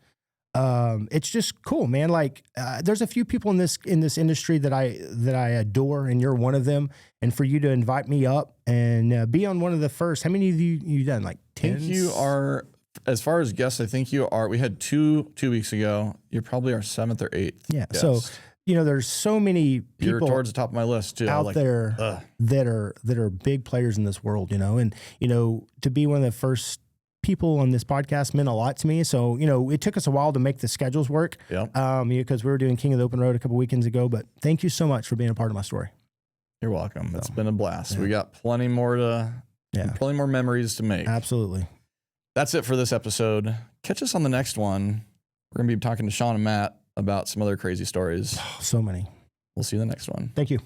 It's just cool, man. Like, there's a few people in this industry that I adore, and you're one of them. And for you to invite me up and be on one of the first, how many of you done? Like 10? I think you are. As far as guests, I think you are. We had two weeks ago. You're probably our 7th or 8th. Yeah. guest. So, there's so many people You're towards the top of my list too. out there that are big players in this world, and to be one of the first people on this podcast meant a lot to me. So, it took us a while to make the schedules work. Yeah. Because we were doing King of the Open Road a couple weekends ago, but thank you so much for being a part of my story. You're welcome. It's been a blast. We got plenty more memories to make. Absolutely. That's it for this episode. Catch us on the next one. We're going to be talking to Sean and Matt about some other crazy stories. So many. We'll see you in the next one. Thank you.